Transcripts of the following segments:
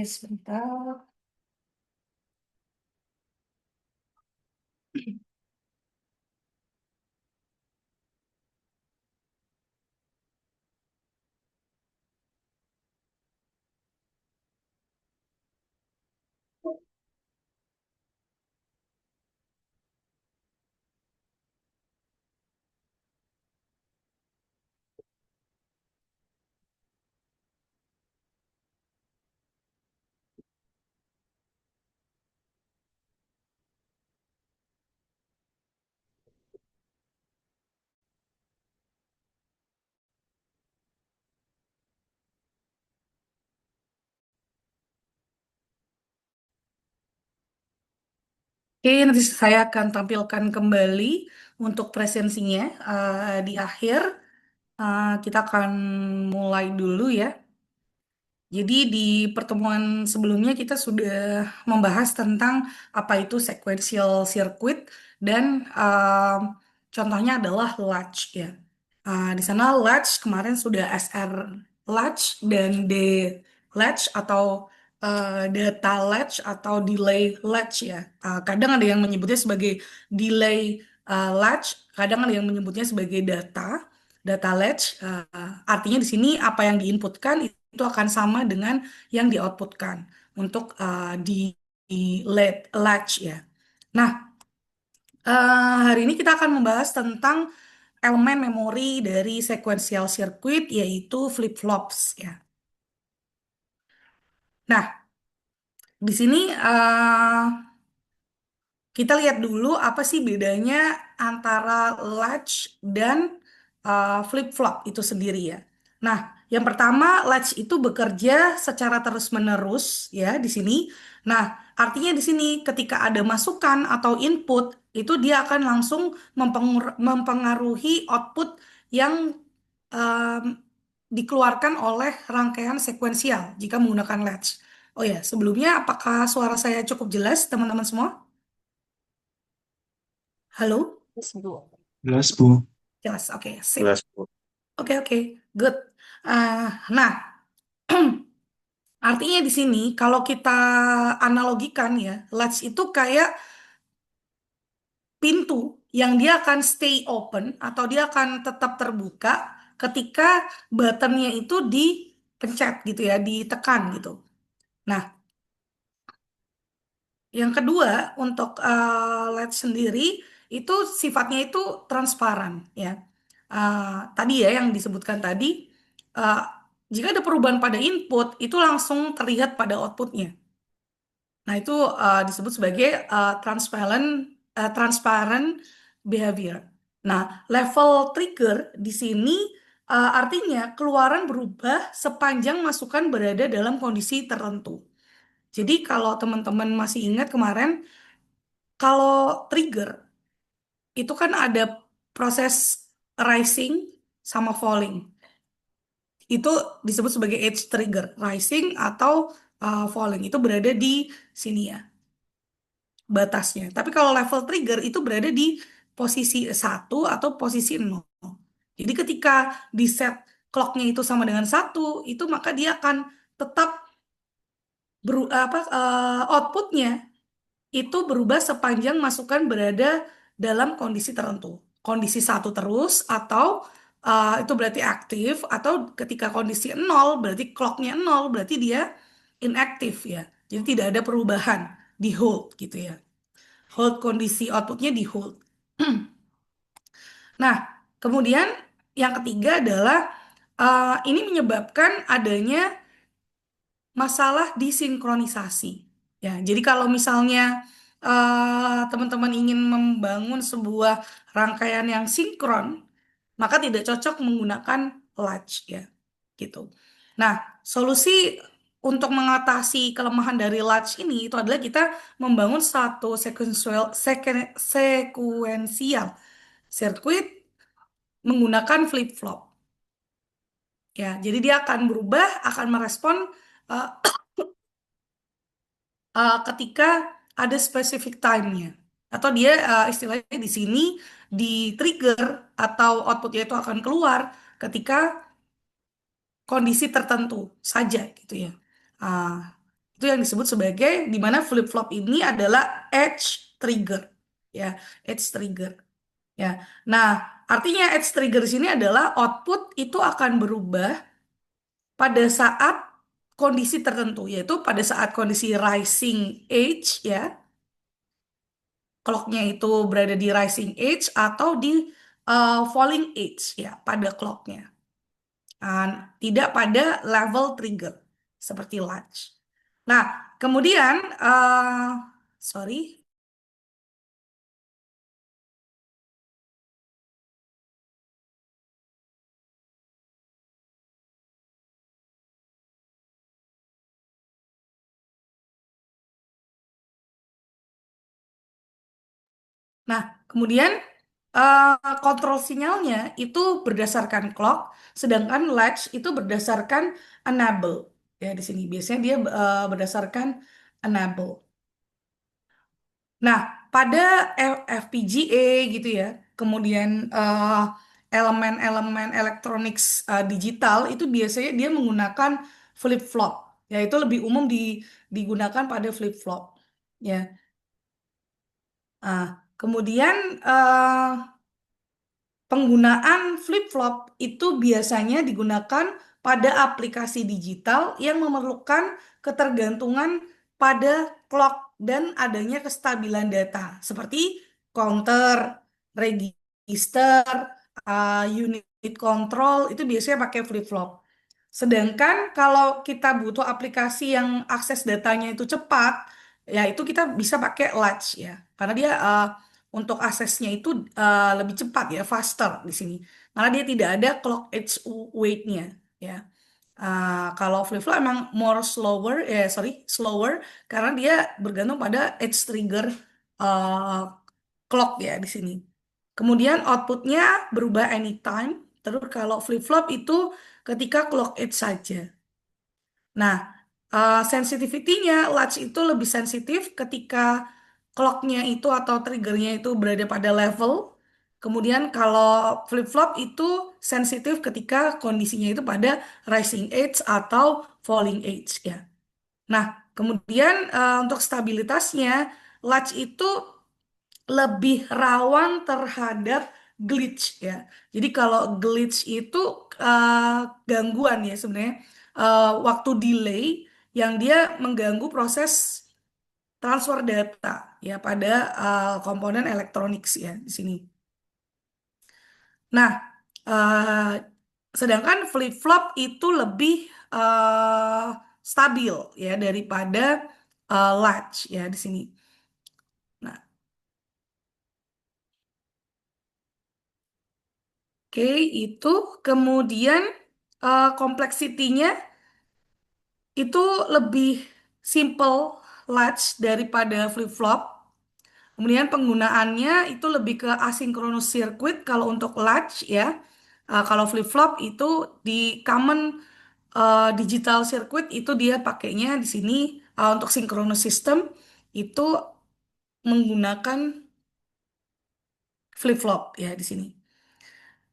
Sebentar. Oke, nanti saya akan tampilkan kembali untuk presensinya di akhir. Kita akan mulai dulu ya. Jadi di pertemuan sebelumnya kita sudah membahas tentang apa itu sequential circuit dan contohnya adalah latch ya. Di sana latch kemarin sudah SR latch dan D latch atau data latch atau delay latch ya. Kadang ada yang menyebutnya sebagai delay latch, kadang ada yang menyebutnya sebagai data latch. Artinya di sini apa yang diinputkan itu akan sama dengan yang di-outputkan untuk di latch ya. Nah, hari ini kita akan membahas tentang elemen memori dari sequential circuit yaitu flip-flops ya. Nah, di sini kita lihat dulu apa sih bedanya antara latch dan flip-flop itu sendiri ya. Nah, yang pertama latch itu bekerja secara terus-menerus ya di sini. Nah, artinya di sini ketika ada masukan atau input itu dia akan langsung mempengaruhi output yang em, dikeluarkan oleh rangkaian sekuensial jika menggunakan latch. Oh ya, sebelumnya apakah suara saya cukup jelas teman-teman semua? Halo? Yes, Bu. Jelas, Bu. Jelas, oke, sip. Jelas, Bu. Oke, oke, good. Nah, artinya di sini kalau kita analogikan ya, latch itu kayak pintu yang dia akan stay open atau dia akan tetap terbuka ketika buttonnya itu dipencet gitu ya, ditekan gitu. Nah, yang kedua untuk latch sendiri itu sifatnya itu transparan ya. Tadi ya yang disebutkan tadi, uh, jika ada perubahan pada input itu langsung terlihat pada outputnya. Nah itu disebut sebagai transparent behavior. Nah level trigger di sini artinya keluaran berubah sepanjang masukan berada dalam kondisi tertentu. Jadi kalau teman-teman masih ingat kemarin, kalau trigger itu kan ada proses rising sama falling. Itu disebut sebagai edge trigger, rising atau falling. Itu berada di sini ya, batasnya. Tapi kalau level trigger itu berada di posisi satu atau posisi 0. Jadi ketika di set clocknya itu sama dengan satu, itu maka dia akan tetap outputnya itu berubah sepanjang masukan berada dalam kondisi tertentu. Kondisi satu terus atau itu berarti aktif atau ketika kondisi nol berarti clocknya nol berarti dia inaktif ya. Jadi tidak ada perubahan di hold gitu ya. Hold kondisi outputnya di hold. Nah, kemudian yang ketiga adalah ini menyebabkan adanya masalah disinkronisasi. Ya, jadi kalau misalnya teman-teman ingin membangun sebuah rangkaian yang sinkron, maka tidak cocok menggunakan latch ya, gitu. Nah, solusi untuk mengatasi kelemahan dari latch ini itu adalah kita membangun satu sekuensial sirkuit menggunakan flip-flop. Ya, jadi dia akan berubah, akan merespon eh, ketika ada specific time-nya. Atau dia istilahnya di sini di trigger atau outputnya itu akan keluar ketika kondisi tertentu saja gitu ya. Ah, itu yang disebut sebagai di mana flip-flop ini adalah edge trigger. Ya, edge trigger. Ya. Nah, artinya edge trigger di sini adalah output itu akan berubah pada saat kondisi tertentu, yaitu pada saat kondisi rising age ya, clocknya itu berada di rising age atau di falling age ya pada clocknya. Tidak pada level trigger seperti latch. Nah, kemudian sorry. Nah, kemudian kontrol sinyalnya itu berdasarkan clock, sedangkan latch itu berdasarkan enable. Ya, di sini biasanya dia berdasarkan enable. Nah, pada FPGA gitu ya, kemudian elemen-elemen elektronik digital itu biasanya dia menggunakan flip-flop. Ya, itu lebih umum digunakan pada flip-flop. Ya. Kemudian penggunaan flip-flop itu biasanya digunakan pada aplikasi digital yang memerlukan ketergantungan pada clock dan adanya kestabilan data, seperti counter, register, unit control, itu biasanya pakai flip-flop. Sedangkan kalau kita butuh aplikasi yang akses datanya itu cepat, ya itu kita bisa pakai latch ya, karena dia untuk aksesnya itu lebih cepat ya, faster di sini. Karena dia tidak ada clock edge weight-nya ya. Kalau flip-flop emang more slower, sorry, slower karena dia bergantung pada edge trigger uh, clock ya di sini. Kemudian outputnya berubah anytime. Terus kalau flip-flop itu ketika clock edge saja. Nah, sensitivity-nya latch itu lebih sensitif ketika clocknya itu atau triggernya itu berada pada level. Kemudian kalau flip-flop itu sensitif ketika kondisinya itu pada rising edge atau falling edge ya. Nah, kemudian untuk stabilitasnya latch itu lebih rawan terhadap glitch ya. Jadi kalau glitch itu gangguan ya sebenarnya, waktu delay yang dia mengganggu proses transfer data ya pada komponen elektronik ya di sini. Nah, eh, sedangkan flip-flop itu lebih eh, stabil ya daripada latch ya di sini. Nah, oke, itu kemudian kompleksitinya itu lebih simple latch daripada flip-flop. Kemudian penggunaannya itu lebih ke asynchronous circuit kalau untuk latch ya. Kalau flip-flop itu di common digital circuit itu dia pakainya di sini untuk synchronous system itu menggunakan flip-flop ya di sini.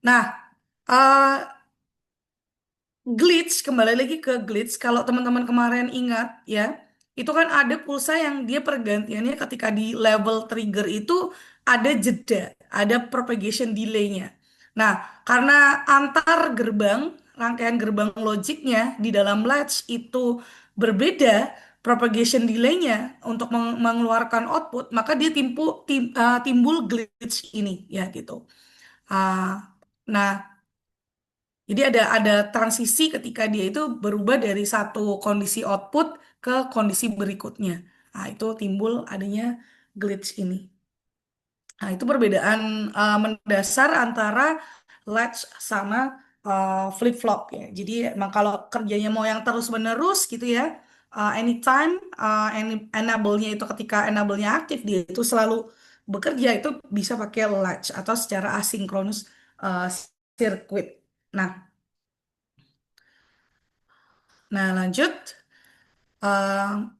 Nah, eh, glitch, kembali lagi ke glitch. Kalau teman-teman kemarin ingat ya, itu kan ada pulsa yang dia pergantiannya ketika di level trigger itu ada jeda, ada propagation delay-nya. Nah, karena antar gerbang, rangkaian gerbang logiknya di dalam latch itu berbeda, propagation delay-nya untuk mengeluarkan output, maka dia timbul glitch ini ya gitu. Ah, nah, jadi ada transisi ketika dia itu berubah dari satu kondisi output ke kondisi berikutnya. Nah, itu timbul adanya glitch ini. Nah, itu perbedaan mendasar antara latch sama flip-flop ya. Jadi emang kalau kerjanya mau yang terus-menerus gitu ya, anytime enable-nya itu ketika enable-nya aktif dia itu selalu bekerja itu bisa pakai latch atau secara asinkronus uh, circuit. Nah, nah lanjut. Uh,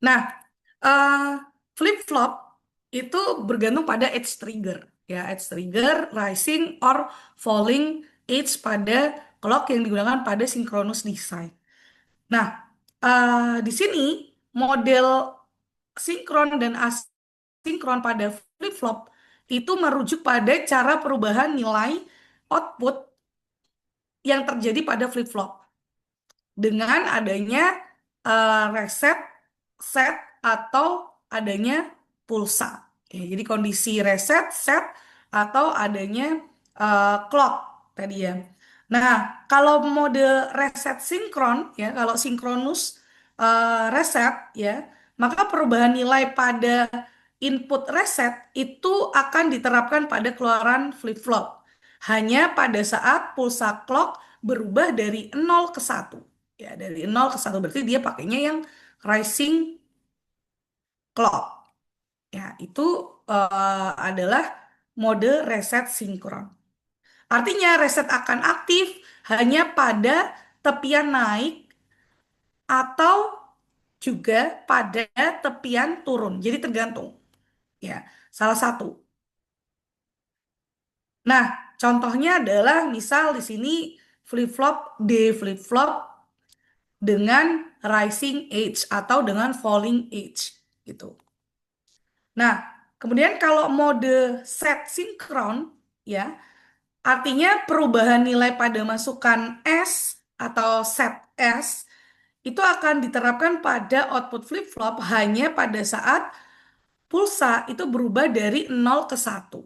nah, eh, flip-flop itu bergantung pada edge trigger. Ya, edge trigger, rising or falling edge pada clock yang digunakan pada synchronous design. Nah, di sini model sinkron dan asinkron pada flip-flop itu merujuk pada cara perubahan nilai output yang terjadi pada flip-flop dengan adanya reset, set, atau adanya pulsa. Oke, jadi kondisi reset, set, atau adanya clock tadi ya. Nah, kalau mode reset sinkron ya, kalau sinkronus reset ya, maka perubahan nilai pada input reset itu akan diterapkan pada keluaran flip-flop. Hanya pada saat pulsa clock berubah dari 0 ke 1. Ya, dari 0 ke 1 berarti dia pakainya yang rising clock. Ya, itu adalah mode reset sinkron. Artinya reset akan aktif hanya pada tepian naik atau juga pada tepian turun. Jadi tergantung. Ya, salah satu. Nah, contohnya adalah misal di sini flip-flop D flip-flop dengan rising age atau dengan falling age gitu. Nah, kemudian kalau mode set sinkron ya, artinya perubahan nilai pada masukan S atau set S itu akan diterapkan pada output flip-flop hanya pada saat pulsa itu berubah dari 0 ke 1.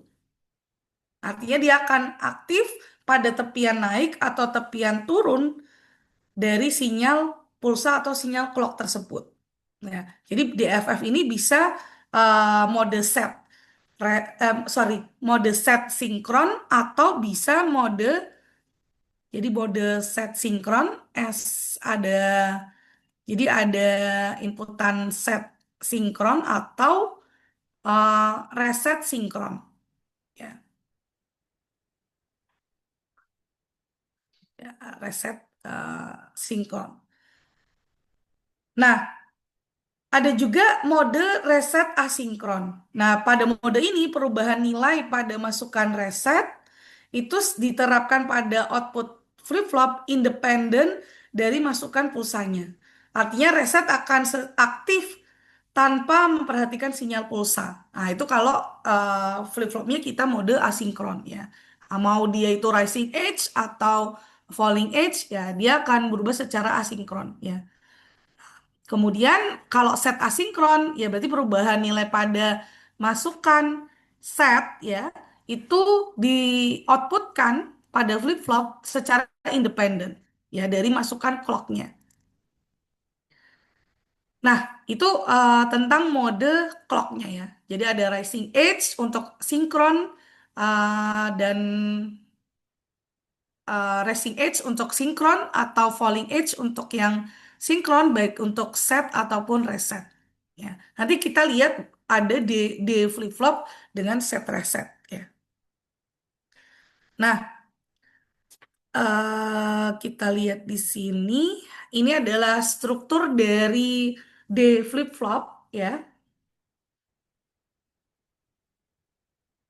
Artinya dia akan aktif pada tepian naik atau tepian turun dari sinyal pulsa atau sinyal clock tersebut. Nah, jadi DFF ini bisa mode set, sorry, mode set sinkron atau bisa mode, jadi mode set sinkron ada, jadi ada inputan set sinkron atau reset sinkron. Ya, ya, reset sinkron. Nah, ada juga mode reset asinkron. Nah, pada mode ini perubahan nilai pada masukan reset itu diterapkan pada output flip-flop independen dari masukan pulsanya. Artinya reset akan aktif tanpa memperhatikan sinyal pulsa. Nah, itu kalau flip-flopnya kita mode asinkron ya. Mau dia itu rising edge atau falling edge ya, dia akan berubah secara asinkron ya. Kemudian kalau set asinkron ya berarti perubahan nilai pada masukan set ya itu di outputkan pada flip-flop secara independen ya dari masukan clocknya. Nah, itu tentang mode clocknya ya. Jadi ada rising edge untuk sinkron dan rising edge untuk sinkron atau falling edge untuk yang sinkron baik untuk set ataupun reset. Ya, nanti kita lihat ada di flip-flop dengan set reset ya. Nah, kita lihat di sini ini adalah struktur dari D flip-flop ya.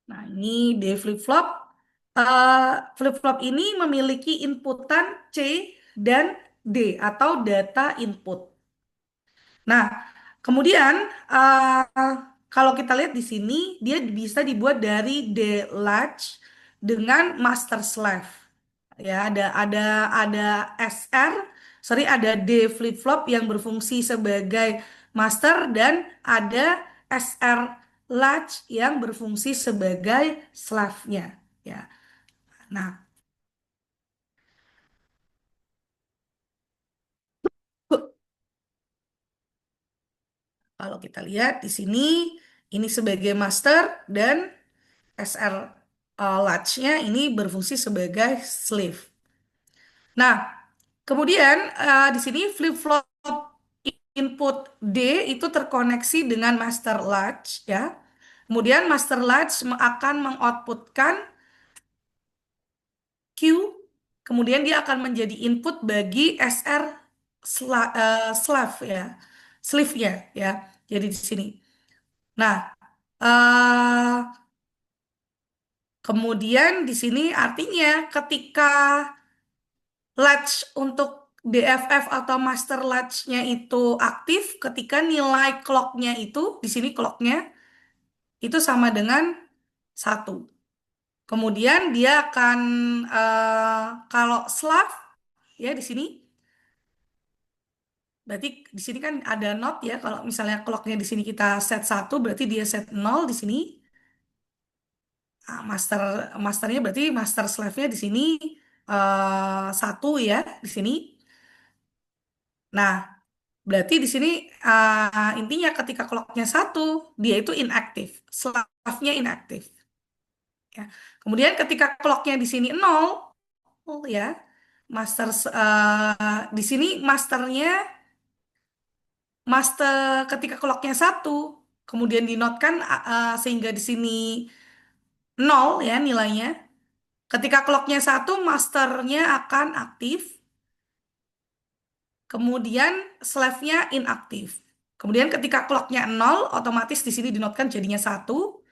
Nah, ini D flip-flop. Flip-flop ini memiliki inputan C dan D atau data input. Nah, kemudian kalau kita lihat di sini dia bisa dibuat dari D latch dengan master slave. Ya, ada SR, sorry ada D flip-flop yang berfungsi sebagai master dan ada SR latch yang berfungsi sebagai slave-nya. Ya. Nah, kalau kita lihat di sini ini sebagai master dan SR latch-nya ini berfungsi sebagai sleeve. Nah, kemudian di sini flip-flop input D itu terkoneksi dengan master latch ya. Kemudian master latch akan mengoutputkan Q, kemudian dia akan menjadi input bagi SR slave ya, sleeve-nya ya. Jadi di sini. Nah, eh, kemudian di sini artinya ketika latch untuk DFF atau master latch-nya itu aktif ketika nilai clock-nya itu, di sini clock-nya itu sama dengan satu. Kemudian dia akan kalau slave ya di sini, berarti di sini kan ada not ya. Kalau misalnya clocknya di sini kita set satu, berarti dia set nol di sini. Nah, masternya berarti master slave-nya di sini satu ya di sini. Nah, berarti di sini intinya ketika clocknya satu, dia itu inaktif, slave-nya inaktif. Ya. Kemudian ketika clocknya di sini nol, ya, di sini master ketika clocknya satu, kemudian dinotkan sehingga di sini nol ya nilainya. Ketika clocknya satu, masternya akan aktif, kemudian slave-nya inaktif. Kemudian ketika clocknya nol, otomatis di sini dinotkan jadinya satu,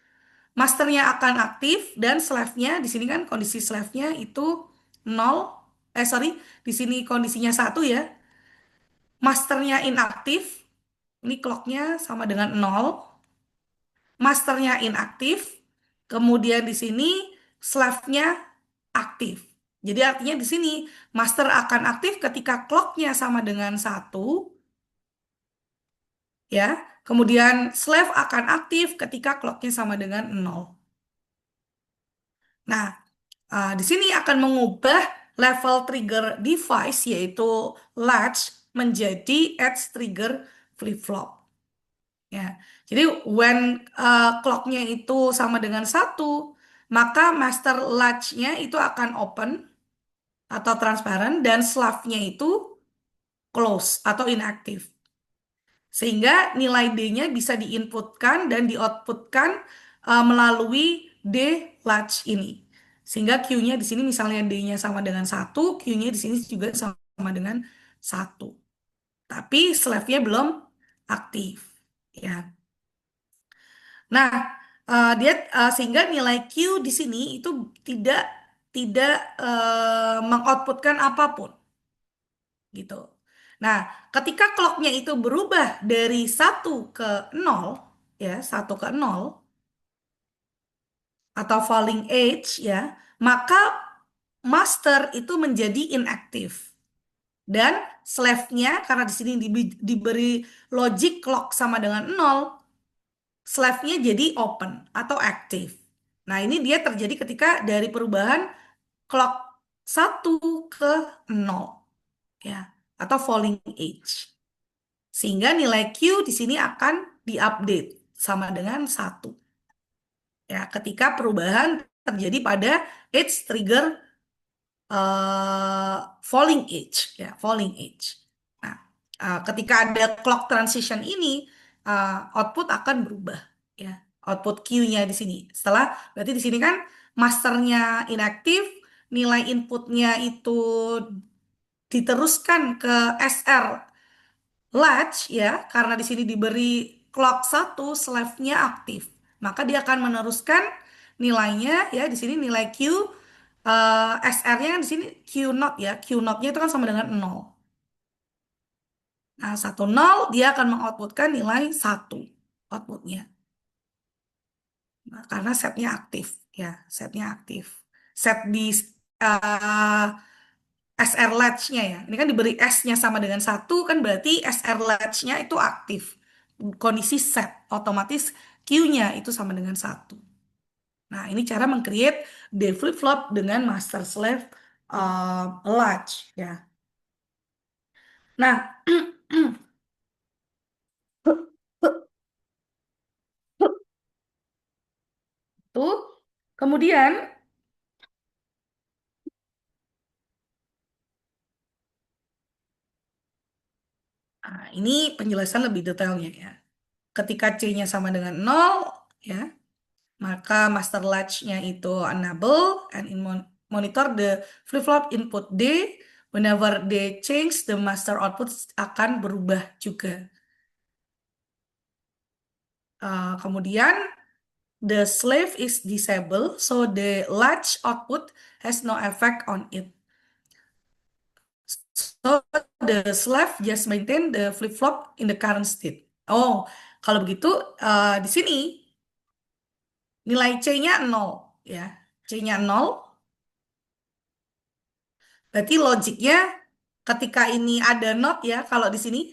masternya akan aktif dan slave-nya di sini kan kondisi slave-nya itu nol, sorry, di sini kondisinya satu ya, masternya inaktif, ini clocknya sama dengan nol, masternya inaktif, kemudian di sini slave-nya aktif. Jadi artinya di sini master akan aktif ketika clocknya sama dengan satu, ya. Kemudian slave akan aktif ketika clocknya sama dengan nol. Nah, di sini akan mengubah level trigger device yaitu latch menjadi edge trigger flip-flop. Ya, jadi when clocknya itu sama dengan satu, maka master latch-nya itu akan open atau transparan dan slave-nya itu close atau inaktif. Sehingga nilai D-nya bisa diinputkan dan dioutputkan melalui D latch ini. Sehingga Q-nya di sini misalnya D-nya sama dengan satu, Q-nya di sini juga sama dengan satu. Tapi slave-nya belum aktif. Ya. Nah, dia sehingga nilai Q di sini itu tidak tidak mengoutputkan apapun gitu. Nah, ketika clocknya itu berubah dari satu ke nol, ya satu ke nol atau falling edge ya, maka master itu menjadi inaktif dan slave-nya karena di sini diberi logic clock sama dengan nol, slave-nya jadi open atau aktif. Nah, ini dia terjadi ketika dari perubahan clock satu ke nol ya atau falling edge. Sehingga nilai Q di sini akan diupdate sama dengan satu. Ya, ketika perubahan terjadi pada edge trigger eh, falling edge, ya, falling edge. Nah, ketika ada clock transition ini, output akan berubah, ya. Output Q-nya di sini. Berarti di sini kan masternya inaktif, nilai inputnya itu diteruskan ke SR latch ya, karena di sini diberi clock satu, slave-nya aktif. Maka dia akan meneruskan nilainya ya, di sini nilai Q SR-nya kan di sini Q naught ya. Q naught-nya itu kan sama dengan nol. Nah, satu nol dia akan mengoutputkan nilai satu outputnya. Nah, karena setnya aktif ya, setnya aktif. Set di eh, SR latch-nya ya. Ini kan diberi S-nya sama dengan satu kan berarti SR latch-nya itu aktif. Kondisi set, otomatis Q-nya itu sama dengan satu. Nah, ini cara meng-create D flip-flop dengan master slave latch ya. Nah, tuh kemudian ini penjelasan lebih detailnya ya. Ketika C-nya sama dengan nol ya, maka master latch-nya itu enable and monitor the flip-flop input D. Whenever they change, the master output akan berubah juga. Kemudian the slave is disabled, so the latch output has no effect on it. So the slave just maintain the flip-flop in the current state. Oh, kalau begitu di sini nilai C-nya 0 ya. C-nya 0, berarti logiknya ketika ini ada not ya, kalau di sini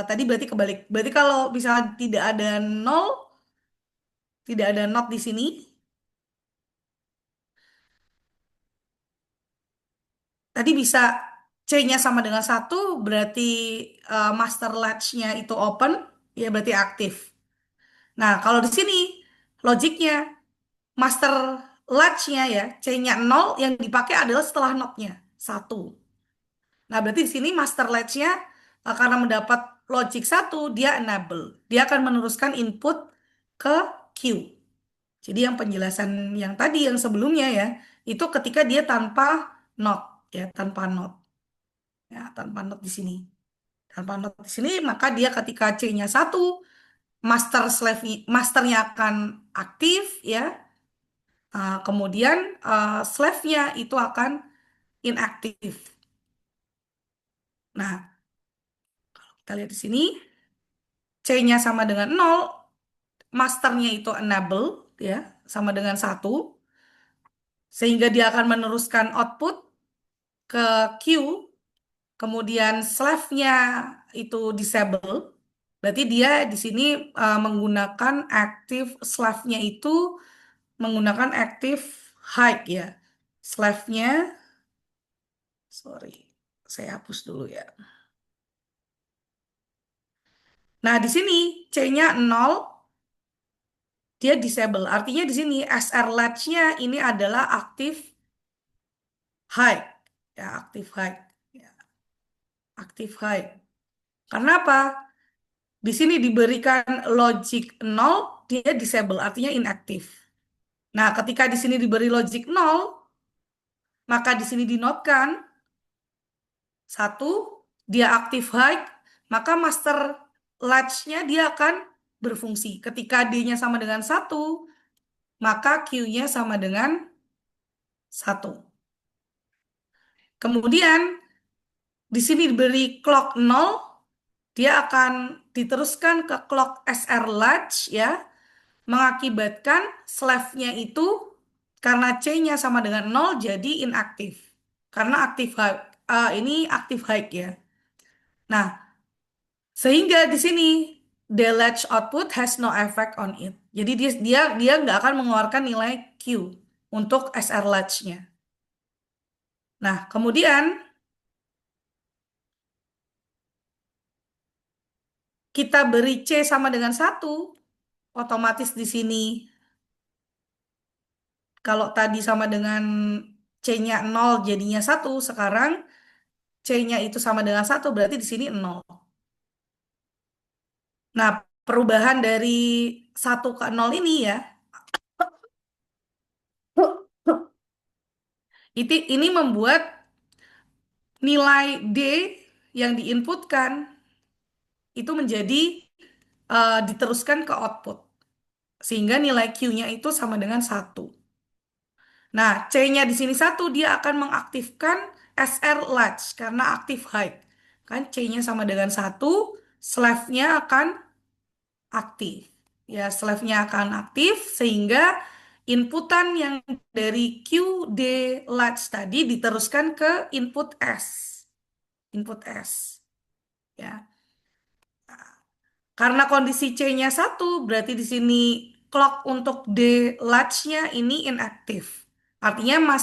tadi berarti kebalik. Berarti kalau misalnya tidak ada 0, tidak ada not di sini, tadi bisa C-nya sama dengan satu, berarti master latch-nya itu open, ya berarti aktif. Nah, kalau di sini logiknya master latch-nya ya, C-nya 0 yang dipakai adalah setelah not-nya, satu. Nah, berarti di sini master latch-nya karena mendapat logic satu, dia enable. Dia akan meneruskan input ke Q. Jadi yang penjelasan yang tadi, yang sebelumnya ya, itu ketika dia tanpa not, ya, tanpa not. Ya, tanpa not di sini. Tanpa not di sini, maka dia ketika C-nya satu, masternya akan aktif, ya. Kemudian slave-nya itu akan inaktif. Nah, kita lihat di sini, C-nya sama dengan nol, masternya itu enable, ya, sama dengan satu, sehingga dia akan meneruskan output ke Q, kemudian slave-nya itu disable, berarti dia di sini menggunakan active slave-nya itu menggunakan active high ya. Slave-nya, sorry, saya hapus dulu ya. Nah, di sini C-nya 0, dia disable. Artinya di sini SR latch-nya ini adalah aktif high. Ya, aktif high. Ya, aktif high. Karena apa? Di sini diberikan logic 0, dia disable, artinya inaktif. Nah, ketika di sini diberi logic 0, maka di sini dinotkan satu, dia aktif high, maka master latch-nya dia akan berfungsi. Ketika D-nya sama dengan satu, maka Q-nya sama dengan satu. Kemudian di sini diberi clock 0, dia akan diteruskan ke clock SR latch ya, mengakibatkan slave-nya itu karena C-nya sama dengan 0 jadi inaktif. Karena aktif high, ini aktif high ya. Nah, sehingga di sini the latch output has no effect on it. Jadi dia nggak akan mengeluarkan nilai Q untuk SR latch-nya. Nah, kemudian kita beri C sama dengan satu, otomatis di sini kalau tadi sama dengan C-nya 0 jadinya satu, sekarang C-nya itu sama dengan satu, berarti di sini 0. Nah, perubahan dari satu ke 0 ini ya, ini membuat nilai D yang diinputkan itu menjadi diteruskan ke output. Sehingga nilai Q-nya itu sama dengan satu. Nah, C-nya di sini satu, dia akan mengaktifkan SR latch karena aktif high. Kan C-nya sama dengan satu, slave-nya akan aktif. Ya, slave-nya akan aktif sehingga inputan yang dari QD latch tadi diteruskan ke input S. Input S. Ya. Karena kondisi C-nya satu, berarti di sini clock untuk D latch-nya ini inaktif. Artinya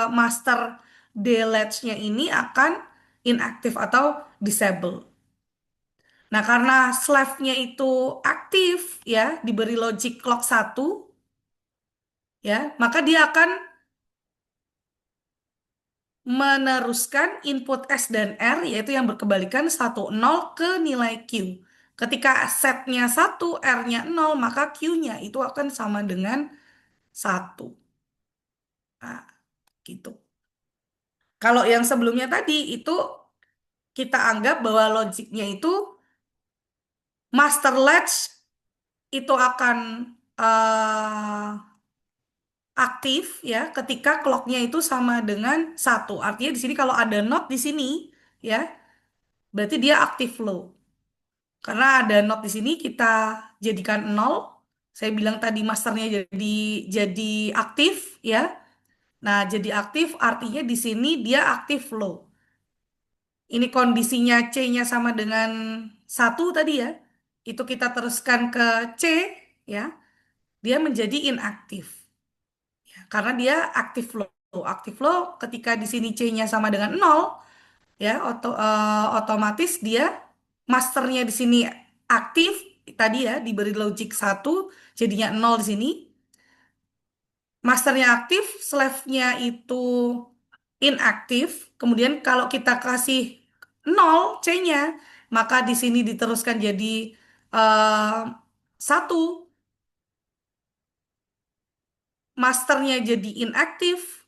master D latch-nya ini akan inaktif atau disable. Nah, karena slave-nya itu aktif ya, diberi logic clock satu ya, maka dia akan meneruskan input S dan R yaitu yang berkebalikan satu nol ke nilai Q. Ketika setnya satu, R-nya 0, maka Q-nya itu akan sama dengan satu. Nah, gitu. Kalau yang sebelumnya tadi itu kita anggap bahwa logiknya itu master latch itu akan eh, aktif ya ketika clocknya itu sama dengan satu. Artinya di sini kalau ada not di sini ya, berarti dia active low. Karena ada not di sini kita jadikan nol. Saya bilang tadi masternya jadi aktif ya. Nah, jadi aktif artinya di sini dia aktif low. Ini kondisinya C-nya sama dengan satu tadi ya. Itu kita teruskan ke C ya. Dia menjadi inaktif. Ya, karena dia aktif low. Aktif low ketika di sini C-nya sama dengan nol ya, otomatis dia masternya di sini aktif tadi ya, diberi logic satu jadinya nol di sini. Masternya aktif, slave-nya itu inaktif. Kemudian kalau kita kasih nol C-nya, maka di sini diteruskan jadi eh, satu, masternya jadi inaktif,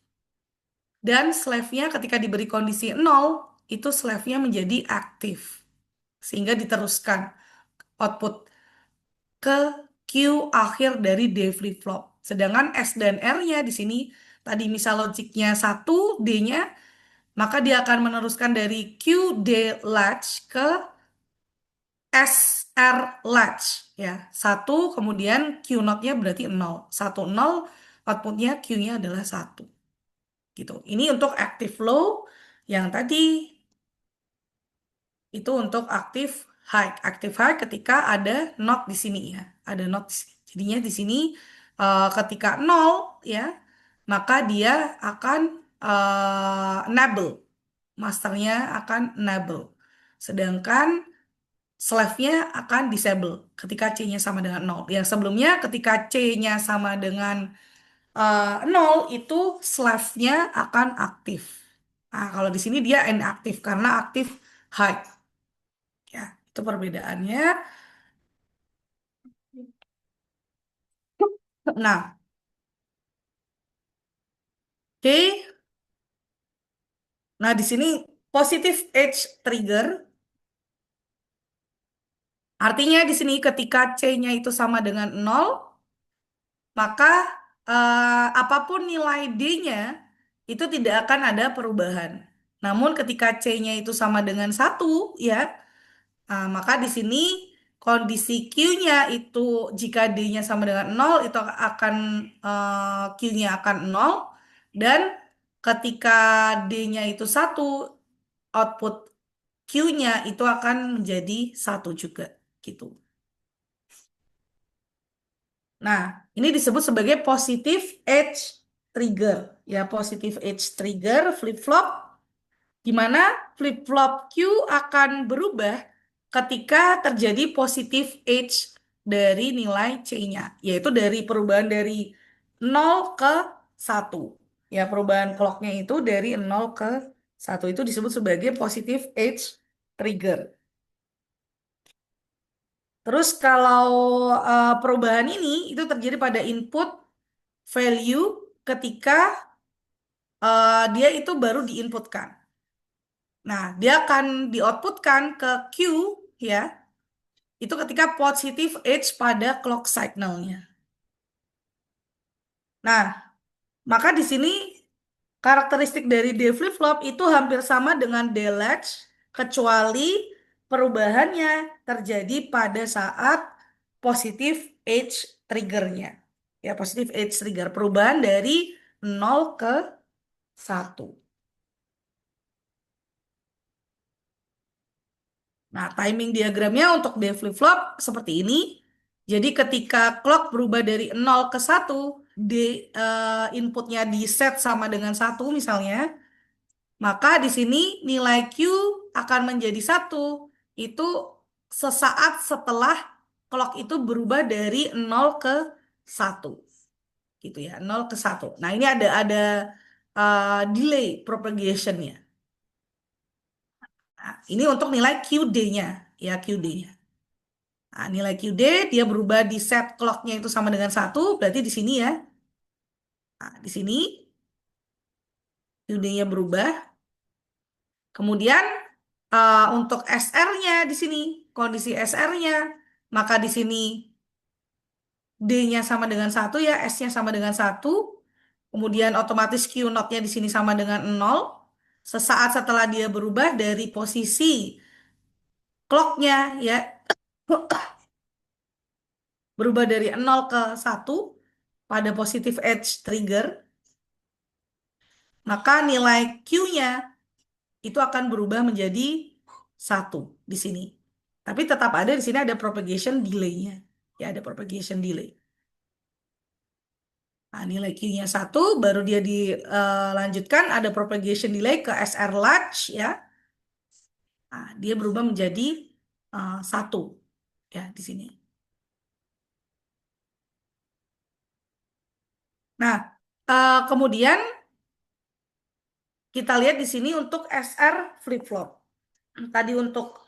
dan slave-nya ketika diberi kondisi nol, itu slave-nya menjadi aktif. Sehingga diteruskan output ke Q akhir dari D flip flop. Sedangkan S dan R-nya di sini tadi misal logiknya satu D-nya, maka dia akan meneruskan dari Q D latch ke S R latch ya. Satu kemudian Q not-nya berarti nol. Satu nol, outputnya Q-nya adalah satu. Gitu. Ini untuk active low yang tadi itu untuk aktif high. Aktif high ketika ada not di sini ya. Ada not di sini. Jadinya di sini ketika nol ya, maka dia akan enable. Masternya akan enable. Sedangkan slave-nya akan disable ketika C-nya sama dengan nol. Yang sebelumnya ketika C-nya sama dengan nol itu slave-nya akan aktif. Nah, kalau di sini dia inaktif karena aktif high. Ya, itu perbedaannya. Nah, oke. Nah, di sini positive edge trigger artinya di sini ketika C-nya itu sama dengan nol, maka apapun nilai D-nya itu tidak akan ada perubahan. Namun ketika C-nya itu sama dengan satu, ya, maka di sini kondisi Q-nya itu jika D-nya sama dengan nol itu akan Q-nya akan nol, dan ketika D-nya itu satu, output Q-nya itu akan menjadi satu juga gitu. Nah, ini disebut sebagai positive edge trigger. Ya, positive edge trigger flip-flop di mana flip-flop Q akan berubah ketika terjadi positive edge dari nilai C-nya, yaitu dari perubahan dari nol ke satu. Ya, perubahan clock-nya itu dari nol ke satu itu disebut sebagai positive edge trigger. Terus kalau perubahan ini itu terjadi pada input value ketika dia itu baru diinputkan. Nah, dia akan dioutputkan ke Q ya, itu ketika positive edge pada clock signal-nya. Nah, maka di sini karakteristik dari D flip-flop itu hampir sama dengan D latch, kecuali perubahannya terjadi pada saat positive edge triggernya. Ya, positive edge trigger. Perubahan dari nol ke satu. Nah, timing diagramnya untuk D flip-flop seperti ini. Jadi ketika clock berubah dari nol ke satu, D inputnya di set sama dengan satu misalnya, maka di sini nilai Q akan menjadi satu. Itu sesaat setelah clock itu berubah dari nol ke satu, gitu ya, nol ke satu. Nah, ini ada delay propagation-nya. Nah, ini untuk nilai QD-nya, ya QD-nya. Nah, nilai QD dia berubah di set clock-nya itu sama dengan satu, berarti di sini ya. Nah, di sini QD-nya berubah. Kemudian untuk SR-nya di sini, kondisi SR-nya, maka di sini D-nya sama dengan satu ya, S-nya sama dengan satu. Kemudian otomatis Q naught-nya di sini sama dengan nol. sesaat setelah dia berubah dari posisi clocknya ya, berubah dari 0 ke 1 pada positive edge trigger, maka nilai Q-nya itu akan berubah menjadi 1 di sini. Tapi tetap ada di sini ada propagation delay-nya. Ya, ada propagation delay. Nah, nilai Q-nya 1, baru dia dilanjutkan ada propagation delay ke SR large ya. Nah, dia berubah menjadi 1 ya di sini. Nah, kemudian kita lihat di sini untuk SR flip-flop. Tadi untuk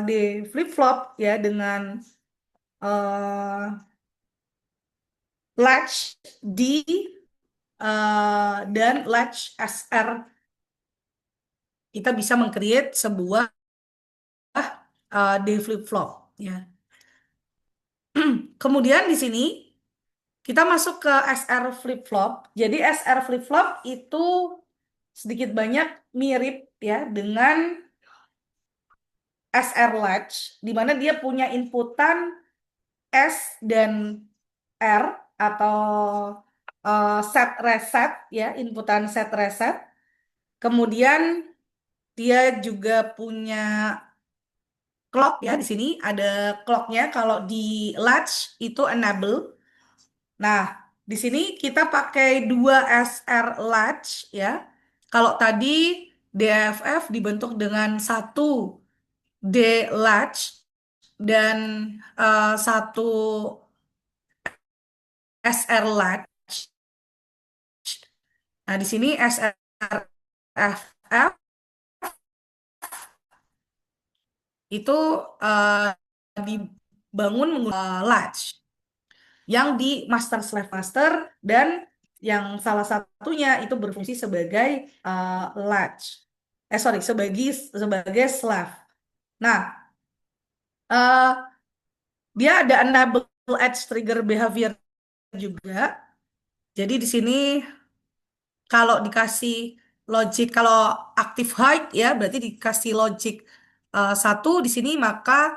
D flip-flop ya dengan eh, latch D dan latch SR, kita bisa meng-create sebuah D flip-flop ya. Kemudian di sini kita masuk ke SR flip-flop. Jadi SR flip-flop itu sedikit banyak mirip ya dengan SR latch, di mana dia punya inputan S dan R atau set reset ya, inputan set reset. Kemudian dia juga punya clock ya, di sini ada clocknya. Kalau di latch itu enable. Nah, di sini kita pakai dua SR latch ya. Kalau tadi DFF dibentuk dengan satu D latch dan satu SR latch. Nah, di sini SRFF itu eh, dibangun menggunakan latch yang di master slave master, dan yang salah satunya itu berfungsi sebagai latch. Sorry, sebagai slave. Nah, eh, dia ada enable edge trigger behavior juga. Jadi di sini kalau dikasih logic, kalau aktif high ya berarti dikasih logic 1 di sini, maka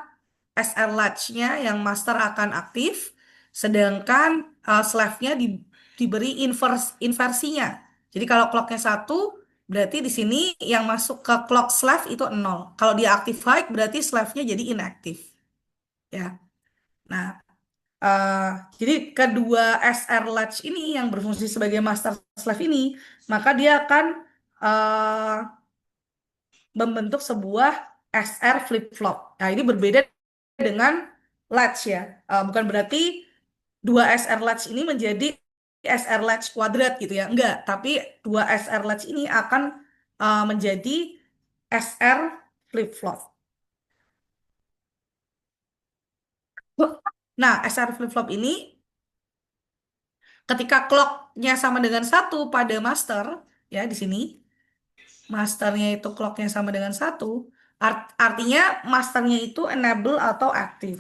SR latch-nya yang master akan aktif, sedangkan slave-nya diberi inversinya. Jadi kalau clock-nya 1 berarti di sini yang masuk ke clock slave itu 0. Kalau dia aktif high berarti slave-nya jadi inaktif. Ya. Nah, eh, jadi kedua SR latch ini yang berfungsi sebagai master slave ini, maka dia akan eh, membentuk sebuah SR flip-flop. Nah, ini berbeda dengan latch ya. Bukan berarti dua SR latch ini menjadi SR latch kuadrat gitu ya. Enggak, tapi dua SR latch ini akan menjadi SR flip-flop. Nah, SR flip-flop ini ketika clocknya sama dengan 1 pada master, ya di sini, masternya itu clocknya sama dengan 1, artinya masternya itu enable atau aktif.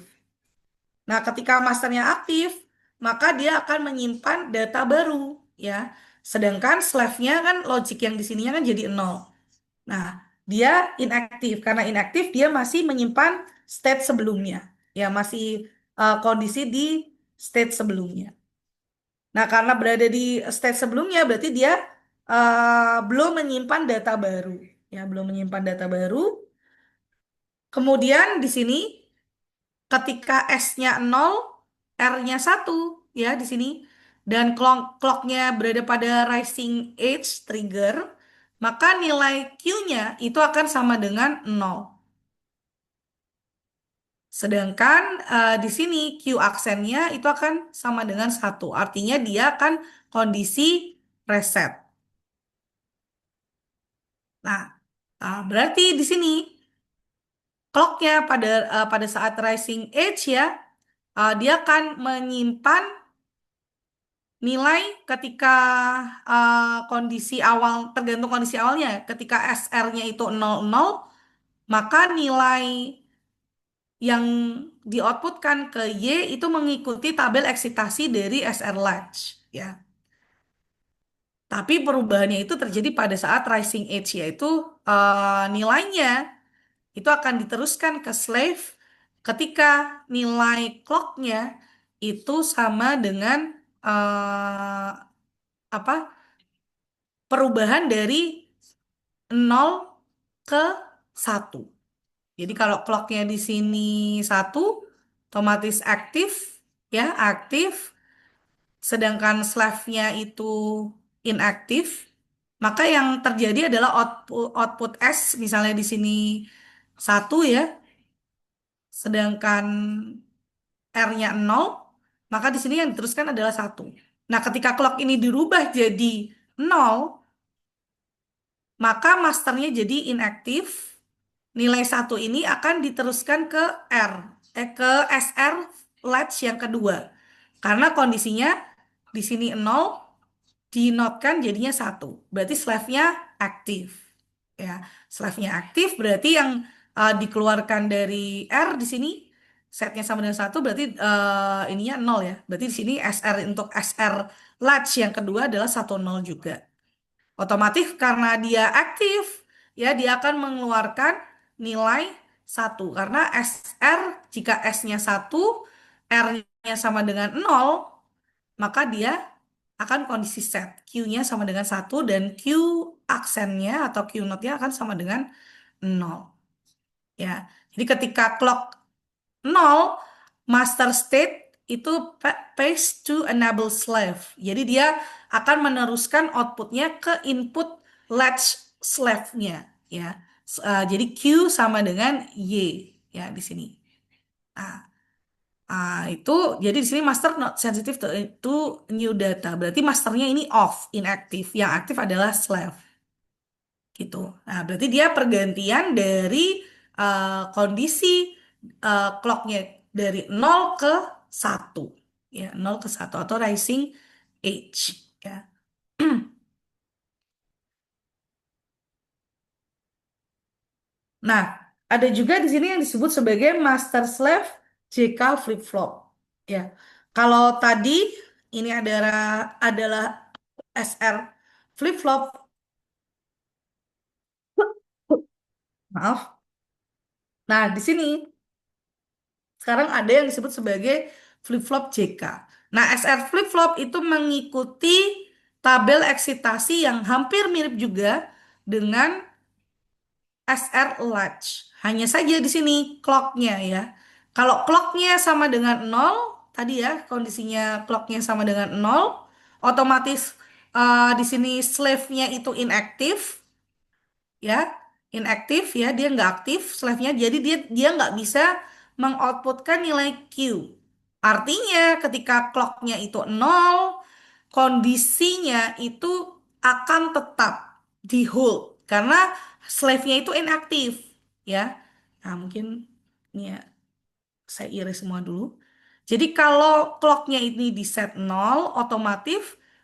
Nah, ketika masternya aktif, maka dia akan menyimpan data baru, ya. Sedangkan slave-nya kan logic yang di sininya kan jadi 0. Nah, dia inaktif. Karena inaktif, dia masih menyimpan state sebelumnya. Ya, masih kondisi di state sebelumnya. Nah, karena berada di state sebelumnya, berarti dia belum menyimpan data baru. Ya, belum menyimpan data baru. Kemudian di sini, ketika S-nya 0, R-nya 1, ya di sini, dan clock-nya berada pada rising age trigger, maka nilai Q-nya itu akan sama dengan 0. Sedangkan di sini Q aksennya itu akan sama dengan 1. Artinya dia akan kondisi reset. Nah, berarti di sini clocknya pada saat rising age ya, dia akan menyimpan nilai ketika kondisi awal, tergantung kondisi awalnya. Ketika SR-nya itu 00, maka nilai yang dioutputkan ke Y itu mengikuti tabel eksitasi dari SR latch ya. Tapi perubahannya itu terjadi pada saat rising age, yaitu nilainya itu akan diteruskan ke slave ketika nilai clocknya itu sama dengan eh, apa perubahan dari 0 ke 1. Jadi kalau clocknya di sini 1, otomatis aktif, ya aktif, sedangkan slave-nya itu inaktif, maka yang terjadi adalah output S, misalnya di sini 1 ya, sedangkan R-nya 0, maka di sini yang diteruskan adalah 1. Nah, ketika clock ini dirubah jadi 0, maka masternya jadi inaktif. Nilai 1 ini akan diteruskan ke ke SR latch yang kedua. Karena kondisinya di sini 0, dinotkan jadinya 1. Berarti slave-nya aktif. Ya, slave-nya aktif berarti yang dikeluarkan dari R di sini setnya sama dengan 1, berarti ininya 0 ya. Berarti di sini SR untuk SR latch yang kedua adalah 1 0 juga. Otomatis karena dia aktif, ya dia akan mengeluarkan nilai 1. Karena SR, jika S-nya 1, R-nya sama dengan 0, maka dia akan kondisi set. Q-nya sama dengan 1 dan Q aksennya atau Q note-nya akan sama dengan 0. Ya. Jadi ketika clock 0, master state itu paste to enable slave. Jadi dia akan meneruskan outputnya ke input latch slave-nya. Ya. Jadi Q sama dengan Y ya di sini. Nah, itu jadi di sini master not sensitive to new data. Berarti masternya ini off, inactive. Yang aktif adalah slave gitu. Nah, berarti dia pergantian dari kondisi clocknya dari 0 ke 1. Ya, 0 ke 1 atau rising age ya. Nah, ada juga di sini yang disebut sebagai master slave JK flip-flop. Ya. Kalau tadi ini adalah SR flip-flop. Maaf. Nah, di sini sekarang ada yang disebut sebagai flip-flop JK. Nah, SR flip-flop itu mengikuti tabel eksitasi yang hampir mirip juga dengan SR latch. Hanya saja di sini clocknya ya. Kalau clocknya sama dengan 0, tadi ya kondisinya clocknya sama dengan 0, otomatis di sini slave-nya itu inactive ya, inaktif ya, dia nggak aktif slave-nya, jadi dia nggak bisa mengoutputkan nilai Q. Artinya ketika clock-nya itu 0, kondisinya itu akan tetap di hold karena slave-nya itu inaktif ya. Nah, mungkin ini ya saya iris semua dulu. Jadi kalau clocknya ini di set 0,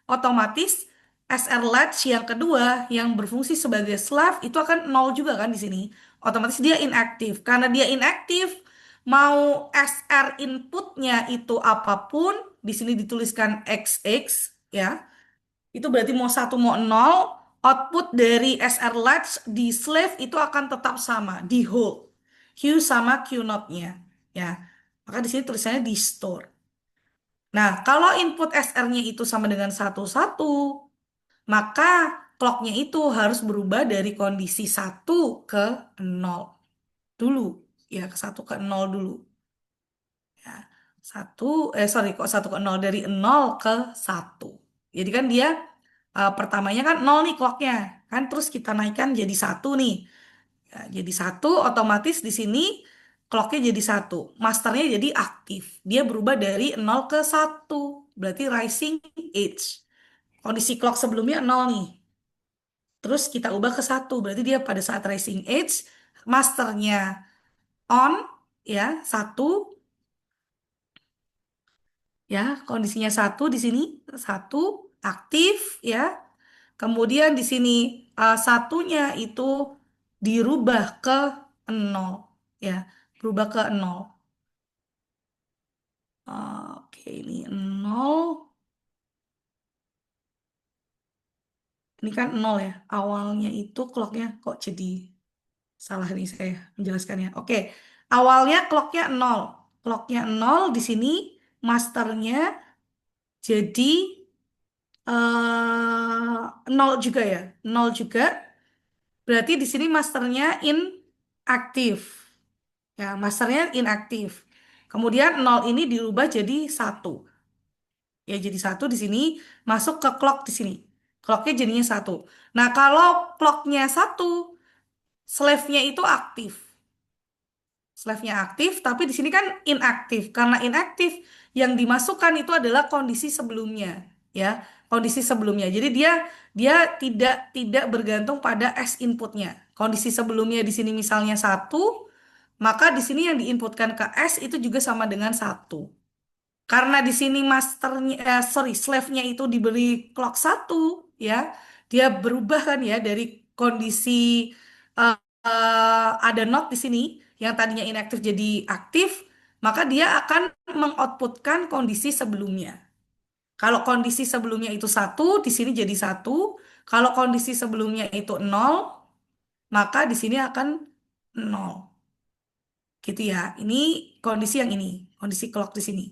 otomatis SR latch yang kedua yang berfungsi sebagai slave itu akan 0 juga kan di sini. Otomatis dia inaktif. Karena dia inaktif, mau SR inputnya itu apapun, di sini dituliskan XX ya. Itu berarti mau satu mau nol, output dari SR latch di slave itu akan tetap sama, di hold. Q sama Q not-nya. Ya. Maka di sini tulisannya di store. Nah, kalau input SR-nya itu sama dengan 1 1, maka clock-nya itu harus berubah dari kondisi 1 ke 0 dulu. Ya, ke 1 ke 0 dulu. Ya, sorry, kok 1 ke 0, dari 0 ke 1. Jadi kan dia pertamanya kan 0 nih clocknya. Kan terus kita naikkan jadi 1 nih. Ya, jadi 1 otomatis di sini clocknya jadi 1. Masternya jadi aktif. Dia berubah dari 0 ke 1. Berarti rising age. Kondisi clock sebelumnya 0 nih. Terus kita ubah ke 1. Berarti dia pada saat rising age, masternya on, ya 1, ya kondisinya 1 di sini, 1 aktif ya. Kemudian di sini satunya itu dirubah ke 0 ya, berubah ke 0. Oke, ini 0. Ini kan nol ya. Awalnya itu clocknya kok jadi salah nih saya menjelaskannya. Oke, awalnya clocknya nol. Clocknya nol di sini masternya jadi nol juga ya. Nol juga. Berarti di sini masternya inaktif. Ya, masternya inaktif. Kemudian nol ini dirubah jadi satu. Ya, jadi satu di sini masuk ke clock di sini. Clocknya jadinya satu. Nah, kalau clocknya satu, slave-nya itu aktif. Slave-nya aktif, tapi di sini kan inaktif. Karena inaktif, yang dimasukkan itu adalah kondisi sebelumnya, ya, kondisi sebelumnya. Jadi dia dia tidak bergantung pada S inputnya. Kondisi sebelumnya di sini misalnya satu, maka di sini yang diinputkan ke S itu juga sama dengan satu. Karena di sini masternya, sorry, slave-nya itu diberi clock satu, ya, dia berubah kan ya dari kondisi ada not di sini yang tadinya inaktif jadi aktif, maka dia akan mengoutputkan kondisi sebelumnya. Kalau kondisi sebelumnya itu satu, di sini jadi satu. Kalau kondisi sebelumnya itu nol, maka di sini akan nol. Gitu ya. Ini kondisi yang ini, kondisi clock di sini.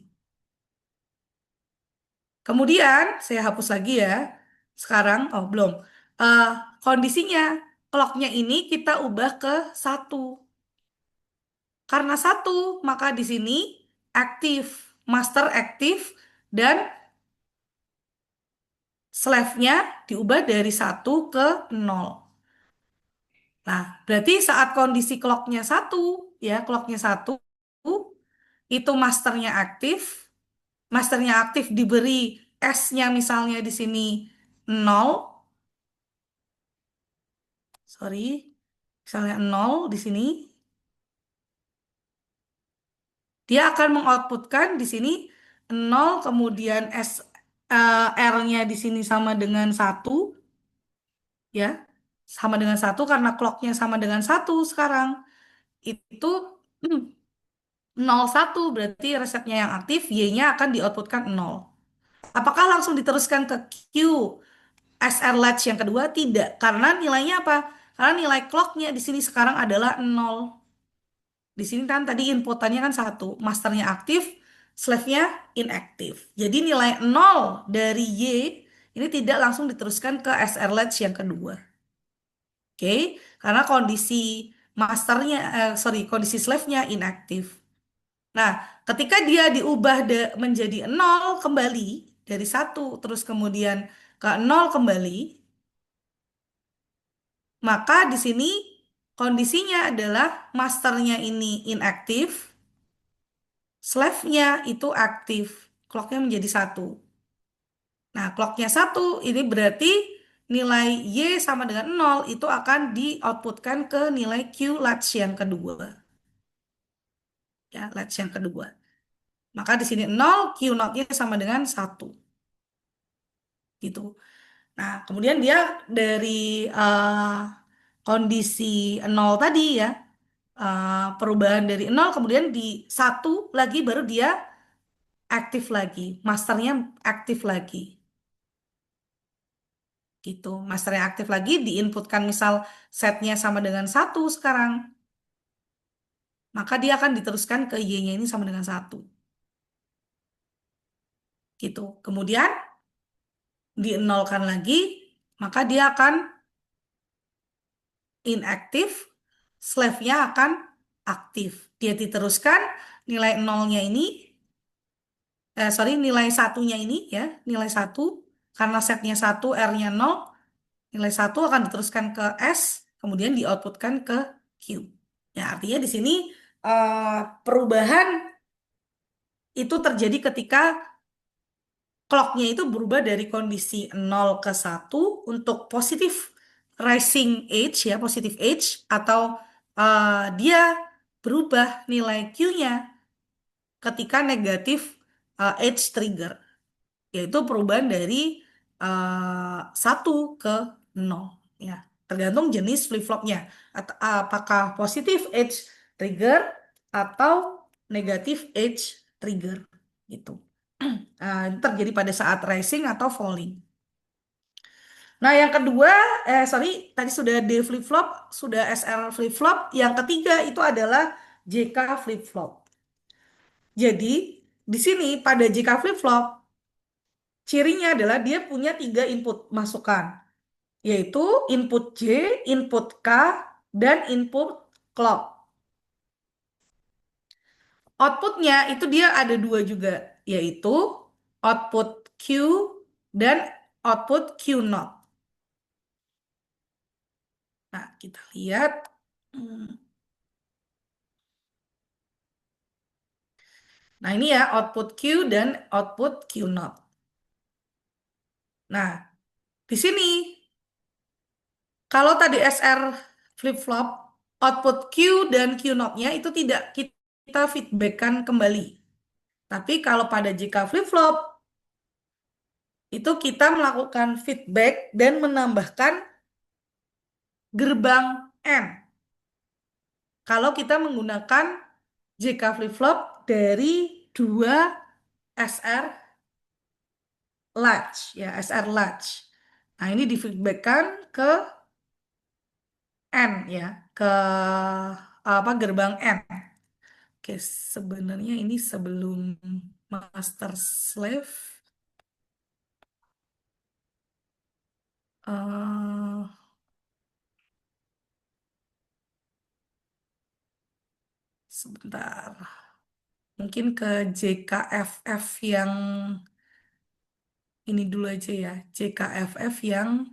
Kemudian saya hapus lagi ya. Sekarang, oh belum. Eh, Kondisinya, clocknya ini kita ubah ke satu. Karena satu, maka di sini aktif, master aktif, dan slave-nya diubah dari satu ke nol. Nah, berarti saat kondisi clocknya satu, ya, clocknya satu, itu masternya aktif diberi S-nya misalnya di sini nol, sorry, misalnya nol di sini, dia akan mengoutputkan di sini nol, kemudian R-nya di sini sama dengan satu, ya, sama dengan satu karena clocknya sama dengan satu sekarang. Itu nol satu berarti resepnya yang aktif, Y-nya akan dioutputkan nol. Apakah langsung diteruskan ke Q SR latch yang kedua? Tidak, karena nilainya apa? Karena nilai clocknya di sini sekarang adalah nol. Di sini kan tadi inputannya kan satu, masternya aktif, slave-nya inaktif. Jadi nilai nol dari Y ini tidak langsung diteruskan ke SR latch yang kedua. Oke, karena kondisi kondisi slave-nya inaktif. Nah, ketika dia diubah menjadi nol kembali dari satu, terus kemudian ke nol kembali, maka di sini kondisinya adalah masternya ini inaktif, slave-nya itu aktif, clock-nya menjadi satu. Nah, clock-nya satu ini berarti nilai Y sama dengan nol itu akan di-outputkan ke nilai Q latch yang kedua. Ya, latch yang kedua. Maka di sini nol, Q naught-nya sama dengan satu. Gitu. Nah, kemudian dia dari kondisi nol tadi ya, perubahan dari nol kemudian di satu lagi baru dia aktif lagi, masternya aktif lagi, gitu. Masternya aktif lagi, diinputkan misal setnya sama dengan satu sekarang, maka dia akan diteruskan ke Y-nya ini sama dengan satu, gitu. Kemudian dienolkan lagi, maka dia akan inaktif, slave-nya akan aktif. Dia diteruskan nilai nolnya ini, nilai satunya ini ya, nilai satu, karena setnya satu, R-nya nol, nilai satu akan diteruskan ke S, kemudian di-outputkan ke Q. Ya, artinya di sini eh, perubahan itu terjadi ketika clocknya itu berubah dari kondisi nol ke satu untuk positif rising age ya, positif age, atau dia berubah nilai Q-nya ketika negatif age trigger, yaitu perubahan dari satu ke nol ya, tergantung jenis flip-flopnya. Apakah positif age trigger atau negatif age trigger gitu. Terjadi pada saat rising atau falling. Nah, yang kedua, sorry, tadi sudah D flip flop, sudah SR flip flop. Yang ketiga itu adalah JK flip flop. Jadi, di sini pada JK flip flop, cirinya adalah dia punya tiga input masukan, yaitu input J, input K, dan input clock. Outputnya itu dia ada dua juga, yaitu output Q dan output Q naught. Nah, kita lihat. Hmm, Nah, ini ya output Q dan output Q naught. Nah, di sini kalau tadi SR flip-flop, output Q dan Q naught-nya itu tidak kita feedbackkan kembali. Tapi kalau pada jika flip-flop, itu kita melakukan feedback dan menambahkan gerbang N. Kalau kita menggunakan JK flip-flop dari dua SR latch, ya SR latch. Nah, ini difeedbackkan ke N ya, ke apa gerbang N. Oke, sebenarnya ini sebelum master slave, eh sebentar, mungkin ke JKFF yang ini dulu aja ya, JKFF yang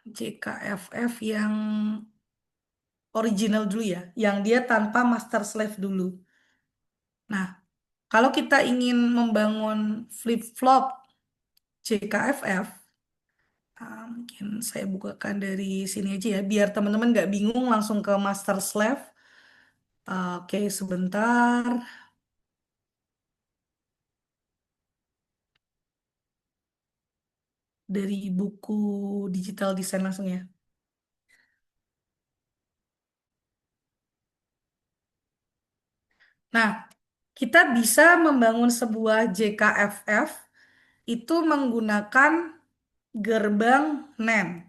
JKFF yang original dulu ya, yang dia tanpa master slave dulu. Nah, kalau kita ingin membangun flip-flop JKFF, mungkin saya bukakan dari sini aja ya, biar teman-teman nggak bingung langsung ke master slave. Oke, sebentar. Dari buku digital design langsung ya. Nah, kita bisa membangun sebuah JKFF itu menggunakan gerbang NAND.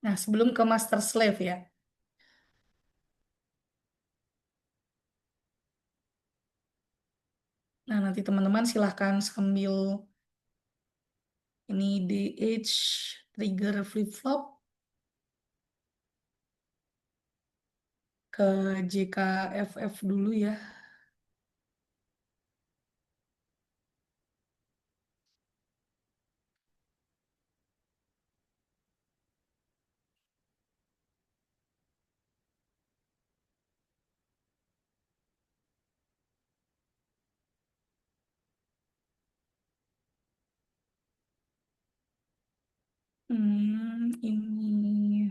Nah, sebelum ke master slave ya. Nah, nanti teman-teman silahkan sambil ini DH trigger flip-flop ke JKFF dulu ya. Ini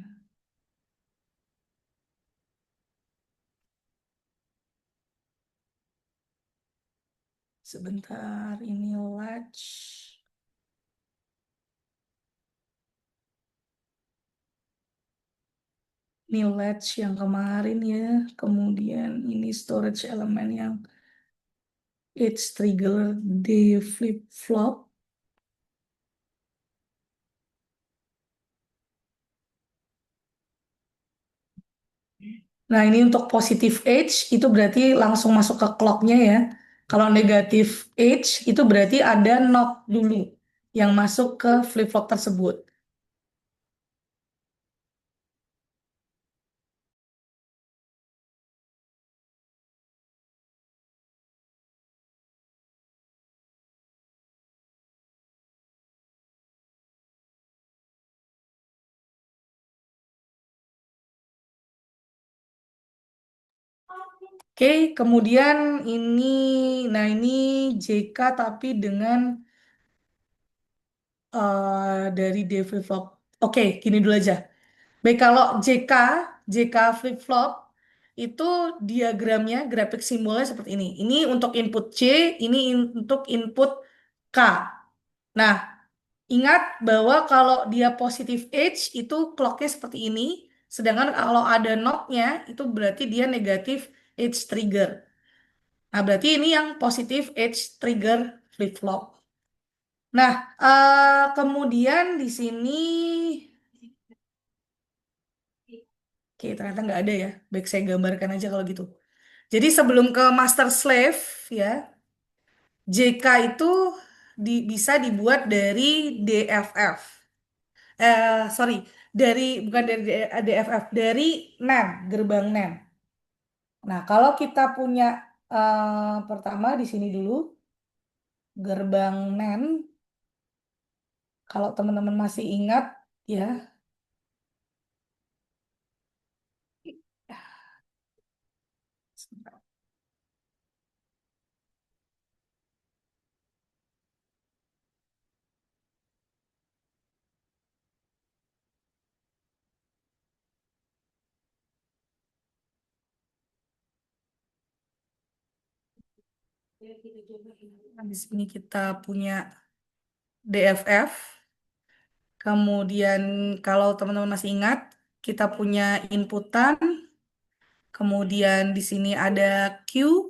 sebentar, ini latch. Ini latch yang kemarin ya. Kemudian ini storage elemen yang H trigger D flip flop. Nah, ini untuk positif H itu berarti langsung masuk ke clocknya ya. Kalau negatif H itu berarti ada not dulu yang masuk ke flip flop tersebut. Oke, kemudian ini, nah ini JK tapi dengan dari D flip flop. Oke, gini dulu aja. Baik, kalau JK flip flop itu diagramnya, grafik simbolnya seperti ini. Ini untuk input C, ini untuk input K. Nah, ingat bahwa kalau dia positif H itu clocknya seperti ini. Sedangkan kalau ada notnya itu berarti dia negatif edge trigger. Nah, berarti ini yang positif edge trigger flip-flop. Nah, kemudian di sini, oke ternyata nggak ada ya. Baik, saya gambarkan aja kalau gitu. Jadi sebelum ke master slave ya, JK itu bisa dibuat dari DFF. Sorry, bukan dari DFF, dari NAND, gerbang NAND. Nah, kalau kita punya pertama di sini dulu gerbang NAND, kalau teman-teman masih ingat ya, nah, di sini kita punya DFF. Kemudian kalau teman-teman masih ingat, kita punya inputan. Kemudian di sini ada Q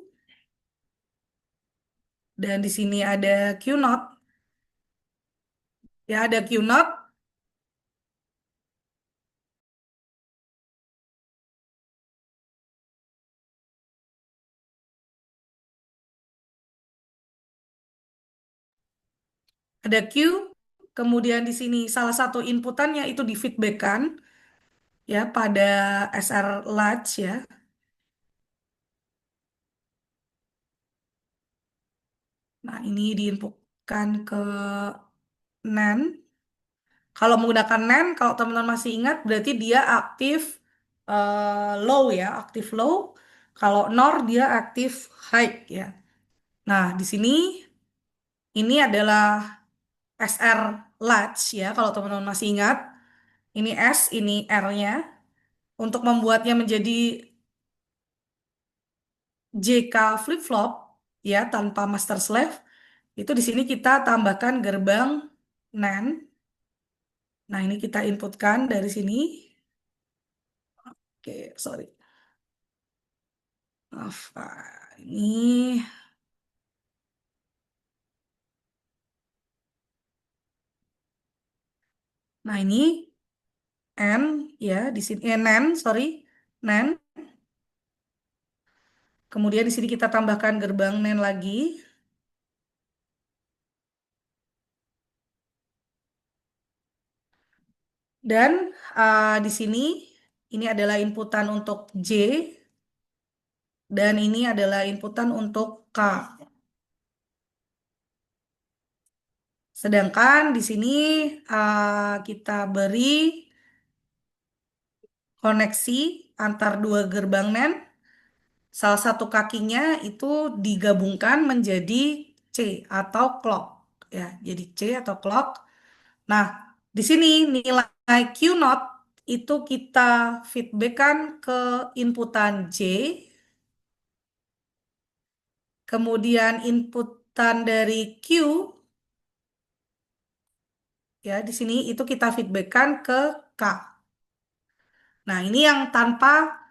dan di sini ada Q not. Ya, ada Q not, ada Q. Kemudian di sini salah satu inputannya itu di feedbackkan ya pada SR latch ya. Nah, ini diinputkan ke NAND. Kalau menggunakan NAND, kalau teman-teman masih ingat, berarti dia aktif low ya, aktif low. Kalau NOR dia aktif high ya. Nah, di sini ini adalah SR latch ya, kalau teman-teman masih ingat. Ini S, ini R-nya. Untuk membuatnya menjadi JK flip-flop ya tanpa master slave, itu di sini kita tambahkan gerbang NAND. Nah, ini kita inputkan dari sini. Oke, sorry. Maaf, ini. Nah, ini N ya, di sini NAND, sorry. NAND. Kemudian di sini kita tambahkan gerbang NAND lagi. Dan di sini ini adalah inputan untuk J dan ini adalah inputan untuk K. Sedangkan di sini kita beri koneksi antar dua gerbang NAND. Salah satu kakinya itu digabungkan menjadi C atau clock ya. Jadi C atau clock. Nah, di sini nilai Q naught itu kita feedbackkan ke inputan J, kemudian inputan dari Q ya di sini itu kita feedbackkan ke K. Nah, ini yang tanpa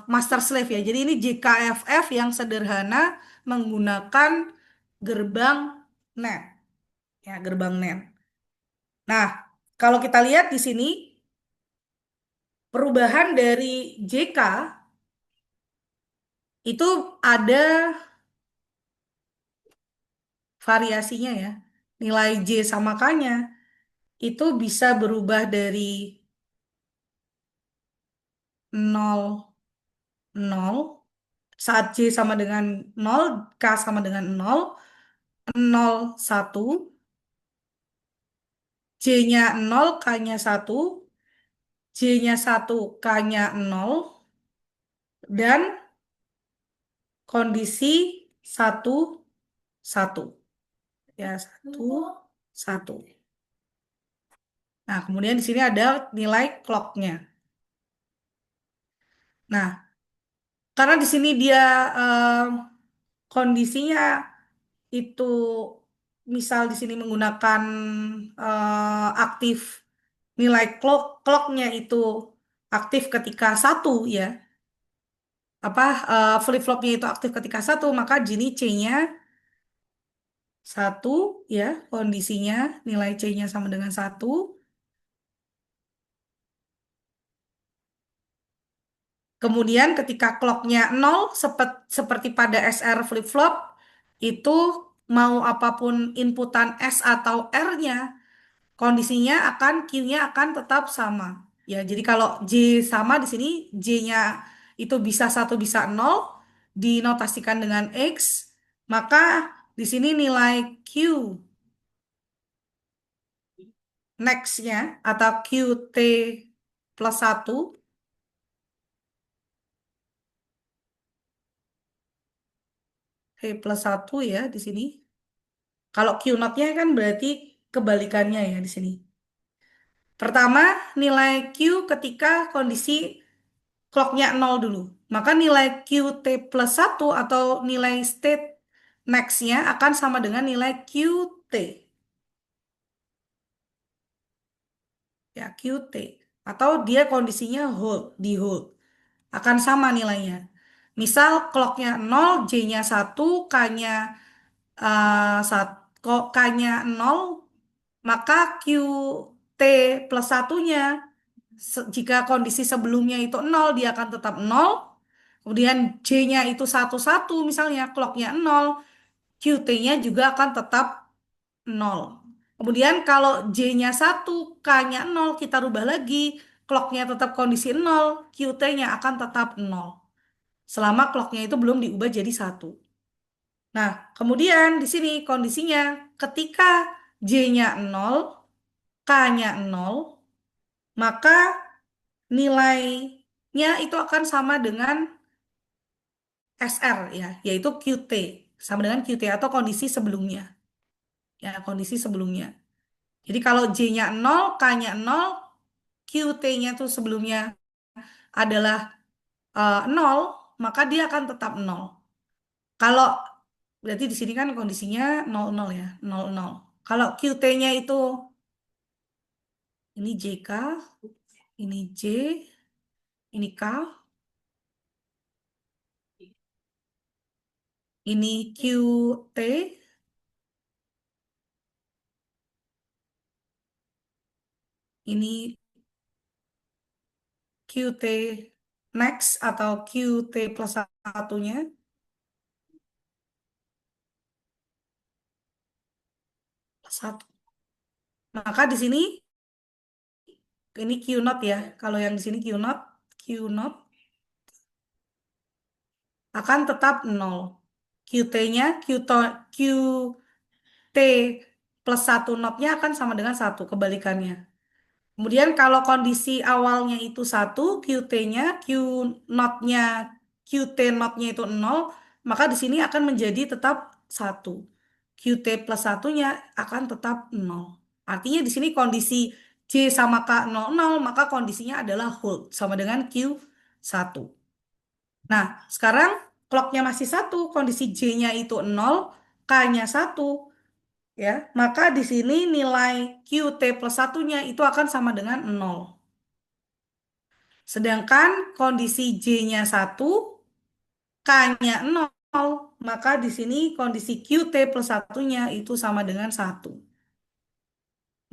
master slave ya. Jadi ini JKFF yang sederhana menggunakan gerbang NAND ya, gerbang NAND. Nah, kalau kita lihat di sini perubahan dari JK itu ada variasinya ya. Nilai J sama K-nya itu bisa berubah dari 0 0 saat J sama dengan 0, K sama dengan 0, 0 1, J-nya 0, K-nya 1, J-nya 1, K-nya 0, dan kondisi 1 1 ya, 1 1. Nah, kemudian di sini ada nilai clock-nya. Nah, karena di sini dia kondisinya itu misal di sini menggunakan aktif nilai clocknya itu aktif ketika satu ya. Apa flip flopnya itu aktif ketika satu, maka Gini C-nya satu ya, kondisinya nilai C-nya sama dengan satu. Kemudian ketika clocknya nol, seperti pada SR flip flop, itu mau apapun inputan S atau R-nya, kondisinya akan Q-nya akan tetap sama. Ya, jadi kalau J sama di sini, J-nya itu bisa satu bisa nol, dinotasikan dengan X, maka di sini nilai Q next-nya atau QT plus satu, T plus satu ya di sini. Kalau Q naught-nya kan berarti kebalikannya ya di sini. Pertama, nilai Q ketika kondisi clock-nya nol dulu. Maka nilai QT plus satu atau nilai state next-nya akan sama dengan nilai QT. Ya, QT. Atau dia kondisinya hold, di hold. Akan sama nilainya. Misal clock-nya nol, J-nya satu, K-nya kok K-nya nol, maka QT plus satunya, jika kondisi sebelumnya itu nol, dia akan tetap nol. Kemudian J-nya itu satu satu, misalnya clocknya nol, QT-nya juga akan tetap nol. Kemudian kalau J-nya satu, K-nya nol, kita rubah lagi, clocknya tetap kondisi nol, QT-nya akan tetap nol. Selama clocknya itu belum diubah jadi satu. Nah, kemudian di sini kondisinya ketika J-nya nol, K-nya nol, maka nilainya itu akan sama dengan SR ya, yaitu QT, sama dengan QT atau kondisi sebelumnya. Ya, kondisi sebelumnya. Jadi kalau J-nya nol, K-nya nol, QT-nya itu sebelumnya adalah 0, maka dia akan tetap nol. Kalau berarti di sini kan kondisinya 00 ya, 00. Kalau QT-nya itu ini JK, ini J, ini K, ini QT, ini QT next atau QT plus satunya plus satu. Maka di sini ini Q naught ya. Kalau yang di sini Q naught akan tetap nol. QT-nya, QT plus satu notnya akan sama dengan satu, kebalikannya. Kemudian kalau kondisi awalnya itu satu, QT-nya, Q naught-nya, QT naught-nya itu nol, maka di sini akan menjadi tetap satu. QT plus satunya akan tetap nol. Artinya di sini kondisi J sama K nol nol, maka kondisinya adalah hold sama dengan Q satu. Nah, sekarang clocknya masih satu, kondisi J-nya itu nol, K-nya satu, ya, maka di sini nilai QT plus satunya itu akan sama dengan nol. Sedangkan kondisi J-nya satu, K-nya nol, maka di sini kondisi QT plus satunya itu sama dengan satu.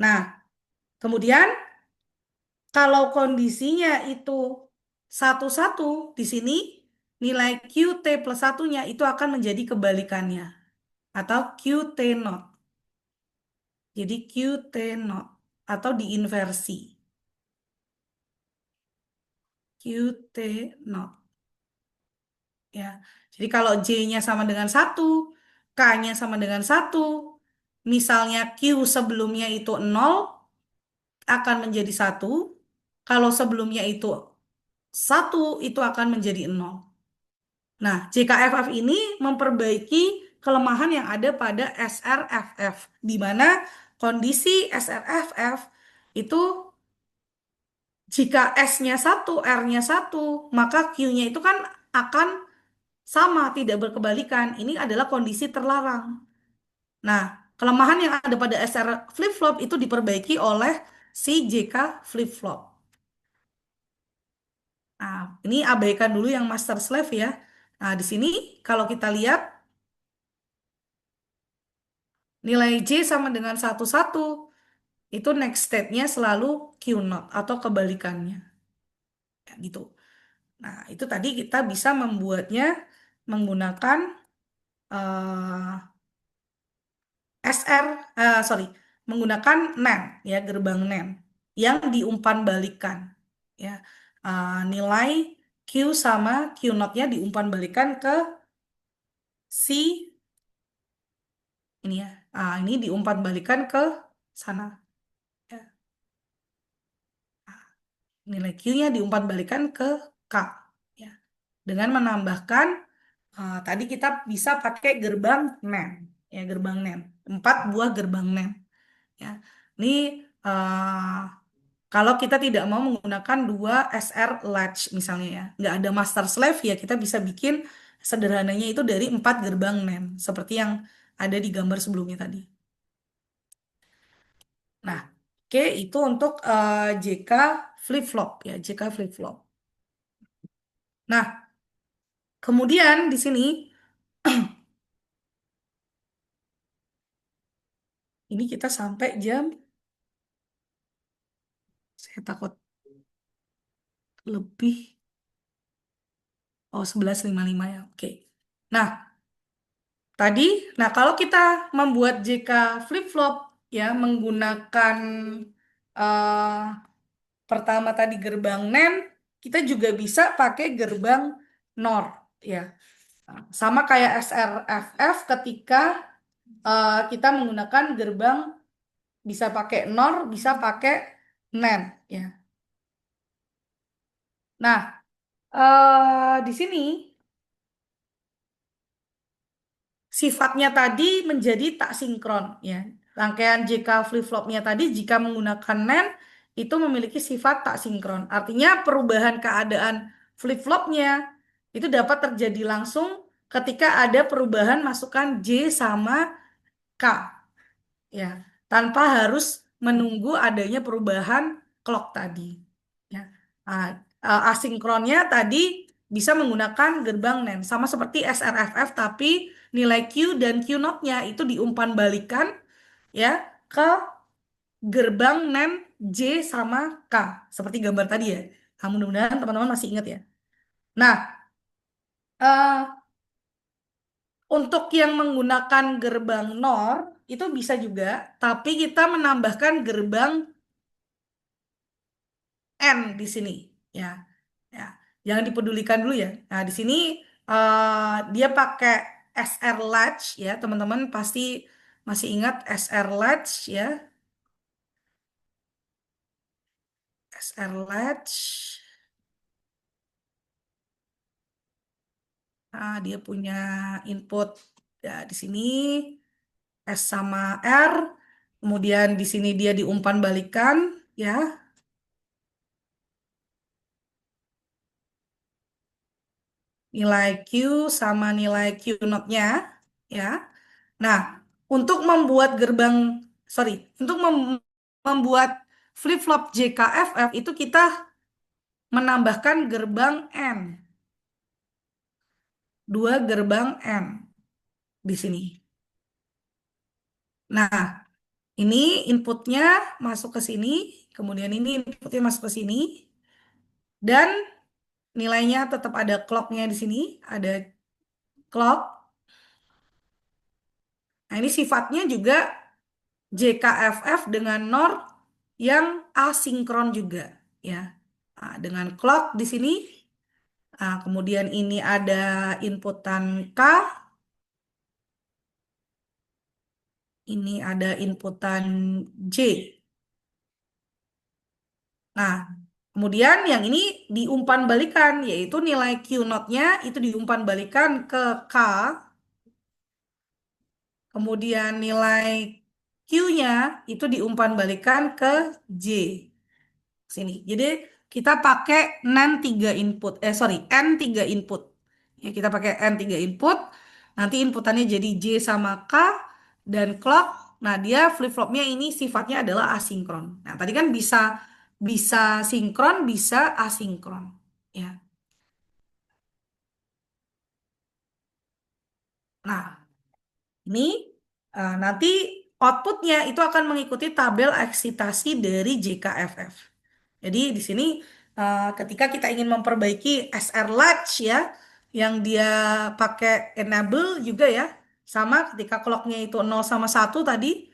Nah, kemudian kalau kondisinya itu satu-satu, di sini nilai QT plus satunya itu akan menjadi kebalikannya atau QT not. Jadi QT not atau diinversi. QT not ya. Jadi kalau J-nya sama dengan satu, K-nya sama dengan satu, misalnya Q sebelumnya itu nol akan menjadi satu. Kalau sebelumnya itu satu itu akan menjadi nol. Nah, JKFF ini memperbaiki kelemahan yang ada pada SRFF, di mana kondisi SRFF itu jika S-nya satu, R-nya satu, maka Q-nya itu kan akan sama, tidak berkebalikan. Ini adalah kondisi terlarang. Nah, kelemahan yang ada pada SR flip-flop itu diperbaiki oleh si JK flip-flop. Nah, ini abaikan dulu yang master slave ya. Nah, di sini kalau kita lihat nilai J sama dengan 1,1. Itu next state-nya selalu Q naught atau kebalikannya. Ya, gitu. Nah, itu tadi kita bisa membuatnya menggunakan eh, SR, sorry, menggunakan NAND, ya, gerbang NAND yang diumpan balikan. Ya. Nilai Q sama Q naught-nya diumpan balikan ke si ini ya. Ini diumpan balikan ke sana. Ya. Nilai Q-nya diumpan balikan ke K. Ya. Dengan menambahkan tadi kita bisa pakai gerbang NAND, ya, gerbang NAND, 4 buah gerbang NAND, ya. Ini eh, kalau kita tidak mau menggunakan dua SR latch misalnya, ya, nggak ada master slave, ya kita bisa bikin sederhananya itu dari 4 gerbang NAND seperti yang ada di gambar sebelumnya tadi. Nah, oke, itu untuk JK flip flop, ya, JK flip flop. Nah, kemudian di sini ini kita sampai jam, saya takut lebih, oh 11.55 ya, oke. Nah, tadi, nah kalau kita membuat JK flip-flop, ya, menggunakan eh, pertama tadi gerbang NAND, kita juga bisa pakai gerbang NOR, ya. Sama kayak SRFF ketika kita menggunakan gerbang, bisa pakai NOR, bisa pakai NAND, ya. Nah, di sini sifatnya tadi menjadi tak sinkron, ya. Rangkaian JK flip-flopnya tadi jika menggunakan NAND itu memiliki sifat tak sinkron. Artinya perubahan keadaan flip-flopnya itu dapat terjadi langsung ketika ada perubahan masukan J sama K, ya, tanpa harus menunggu adanya perubahan clock tadi, ya. Nah, asinkronnya tadi bisa menggunakan gerbang NAND sama seperti SRFF, tapi nilai Q dan Q naught-nya itu diumpan balikan, ya, ke gerbang NAND J sama K seperti gambar tadi, ya. Nah, mudah-mudahan teman-teman masih ingat, ya. Nah, eh, untuk yang menggunakan gerbang NOR itu bisa juga, tapi kita menambahkan gerbang N di sini, ya. Ya, jangan dipedulikan dulu, ya. Nah, di sini dia pakai SR latch, ya. Teman-teman pasti masih ingat SR latch, ya. SR latch. Nah, dia punya input, ya, di sini S sama R. Kemudian di sini dia diumpan balikan, ya. Nilai Q sama nilai Q naught-nya, ya. Nah, untuk membuat gerbang, sorry, untuk membuat flip-flop JKFF itu kita menambahkan gerbang N, 2 gerbang N di sini. Nah, ini inputnya masuk ke sini, kemudian ini inputnya masuk ke sini, dan nilainya tetap ada clock-nya di sini, ada clock. Nah, ini sifatnya juga JKFF dengan NOR yang asinkron juga, ya. Nah, dengan clock di sini, kemudian ini ada inputan K, ini ada inputan J. Nah, kemudian yang ini diumpan balikan, yaitu nilai Q naught-nya itu diumpan balikan ke K, kemudian nilai Q-nya itu diumpan balikan ke J. Sini. Jadi kita pakai NAND 3 input. Sorry, N 3 input. Ya, kita pakai N 3 input. Nanti inputannya jadi J sama K dan clock. Nah, dia flip-flopnya ini sifatnya adalah asinkron. Nah, tadi kan bisa bisa sinkron, bisa asinkron. ya. Nah, ini nanti outputnya itu akan mengikuti tabel eksitasi dari JKFF. Jadi di sini ketika kita ingin memperbaiki SR Latch ya, yang dia pakai enable juga ya, sama ketika clocknya itu 0 sama 1 tadi,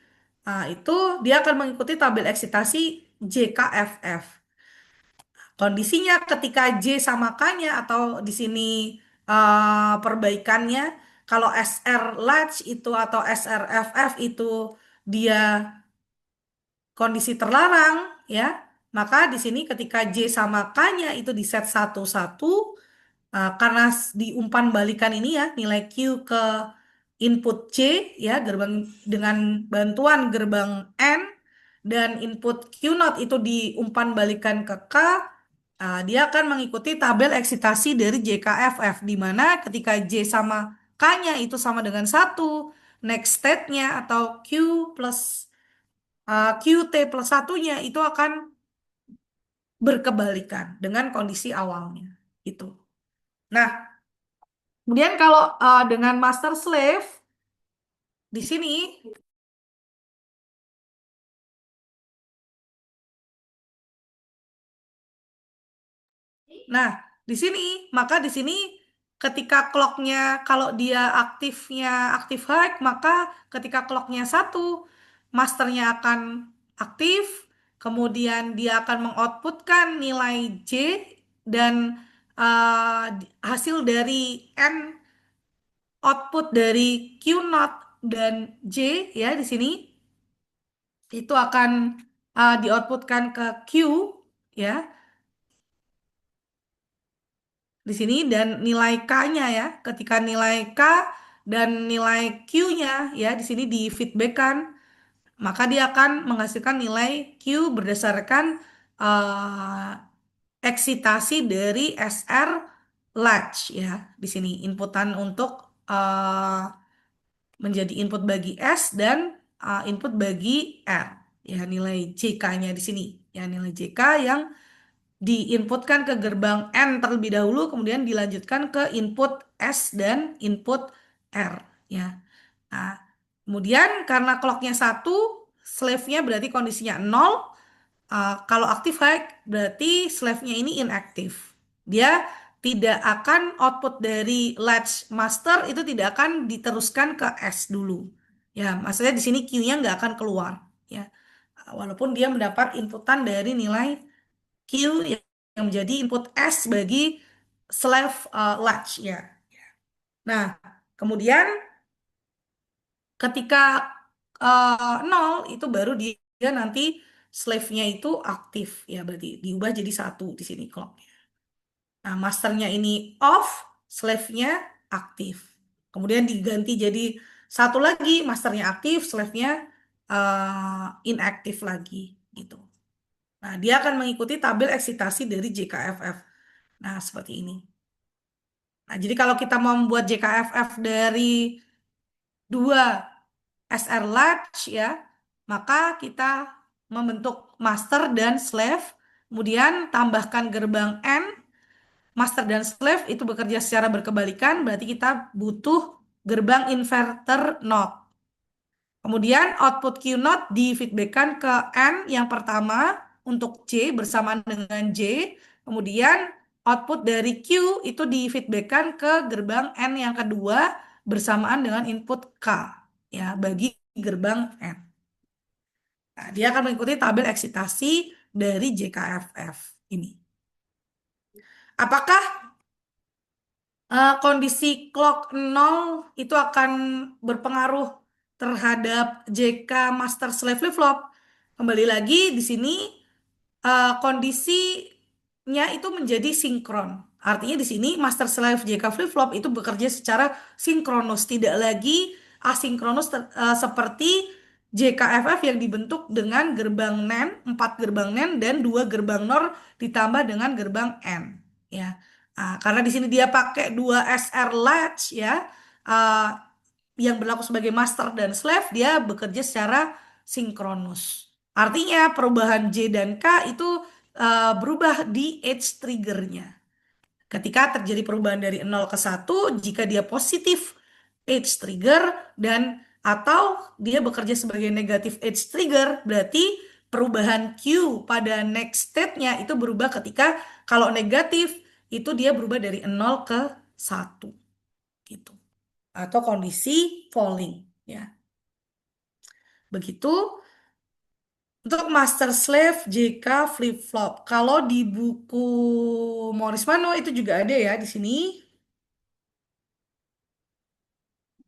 itu dia akan mengikuti tabel eksitasi JKFF. Kondisinya ketika J sama K-nya atau di sini perbaikannya, kalau SR Latch itu atau SRFF itu dia kondisi terlarang ya, maka di sini ketika J sama K-nya itu di set 1-1, karena diumpan balikan ini ya nilai Q ke input C ya gerbang dengan bantuan gerbang N dan input Q naught itu diumpan balikan ke K, dia akan mengikuti tabel eksitasi dari JKFF di mana ketika J sama K-nya itu sama dengan 1, next state-nya atau Q plus QT plus satunya itu akan berkebalikan dengan kondisi awalnya itu. Nah, kemudian kalau dengan master slave di sini, nah di sini maka di sini ketika clocknya kalau dia aktifnya aktif high, maka ketika clocknya 1, masternya akan aktif, kemudian dia akan mengoutputkan nilai J dan hasil dari N output dari Q naught dan J ya di sini itu akan dioutputkan ke Q ya di sini dan nilai K-nya ya ketika nilai K dan nilai Q-nya ya di sini di feedbackkan, maka dia akan menghasilkan nilai Q berdasarkan uh, eksitasi dari SR latch ya di sini inputan untuk menjadi input bagi S dan input bagi R. Ya, nilai JK-nya di sini. Ya, nilai JK yang diinputkan ke gerbang N terlebih dahulu, kemudian dilanjutkan ke input S dan input R. Ya. Nah, kemudian karena clocknya 1, slave-nya berarti kondisinya 0. Kalau aktif high berarti slave-nya ini inactive. Dia tidak akan output dari latch master itu tidak akan diteruskan ke S dulu. Ya, maksudnya di sini Q-nya nggak akan keluar. Ya, walaupun dia mendapat inputan dari nilai Q yang menjadi input S bagi slave latch ya. Nah, kemudian ketika 0 itu baru dia nanti slave-nya itu aktif ya berarti diubah jadi 1 di sini clock-nya. Nah, masternya ini off, slave-nya aktif. Kemudian diganti jadi 1 lagi, masternya aktif, slave-nya inaktif lagi gitu. Nah, dia akan mengikuti tabel eksitasi dari JKFF. Nah, seperti ini. Nah, jadi kalau kita mau membuat JKFF dari dua SR latch ya, maka kita membentuk master dan slave, kemudian tambahkan gerbang N, master dan slave itu bekerja secara berkebalikan, berarti kita butuh gerbang inverter NOT. Kemudian output Q naught di-feedbackkan ke N yang pertama untuk J bersamaan dengan J. Kemudian output dari Q itu di-feedbackkan ke gerbang N yang kedua bersamaan dengan input K ya bagi gerbang N. Nah, dia akan mengikuti tabel eksitasi dari JKFF ini. Apakah kondisi clock 0 itu akan berpengaruh terhadap JK Master Slave Flip-Flop? Kembali lagi di sini kondisinya itu menjadi sinkron. Artinya di sini master slave JK flip-flop itu bekerja secara sinkronus, tidak lagi asinkronus seperti JKFF yang dibentuk dengan gerbang NAND, 4 gerbang NAND dan 2 gerbang NOR ditambah dengan gerbang N. Ya. Karena di sini dia pakai 2 SR latch ya, uh, yang berlaku sebagai master dan slave, dia bekerja secara sinkronus. Artinya perubahan J dan K itu berubah di edge triggernya. Ketika terjadi perubahan dari 0 ke 1, jika dia positif age trigger dan atau dia bekerja sebagai negatif age trigger, berarti perubahan Q pada next state-nya itu berubah ketika kalau negatif itu dia berubah dari 0 ke 1 gitu. Atau kondisi falling ya. Begitu untuk master slave JK flip flop. Kalau di buku Morris Mano itu juga ada ya di sini.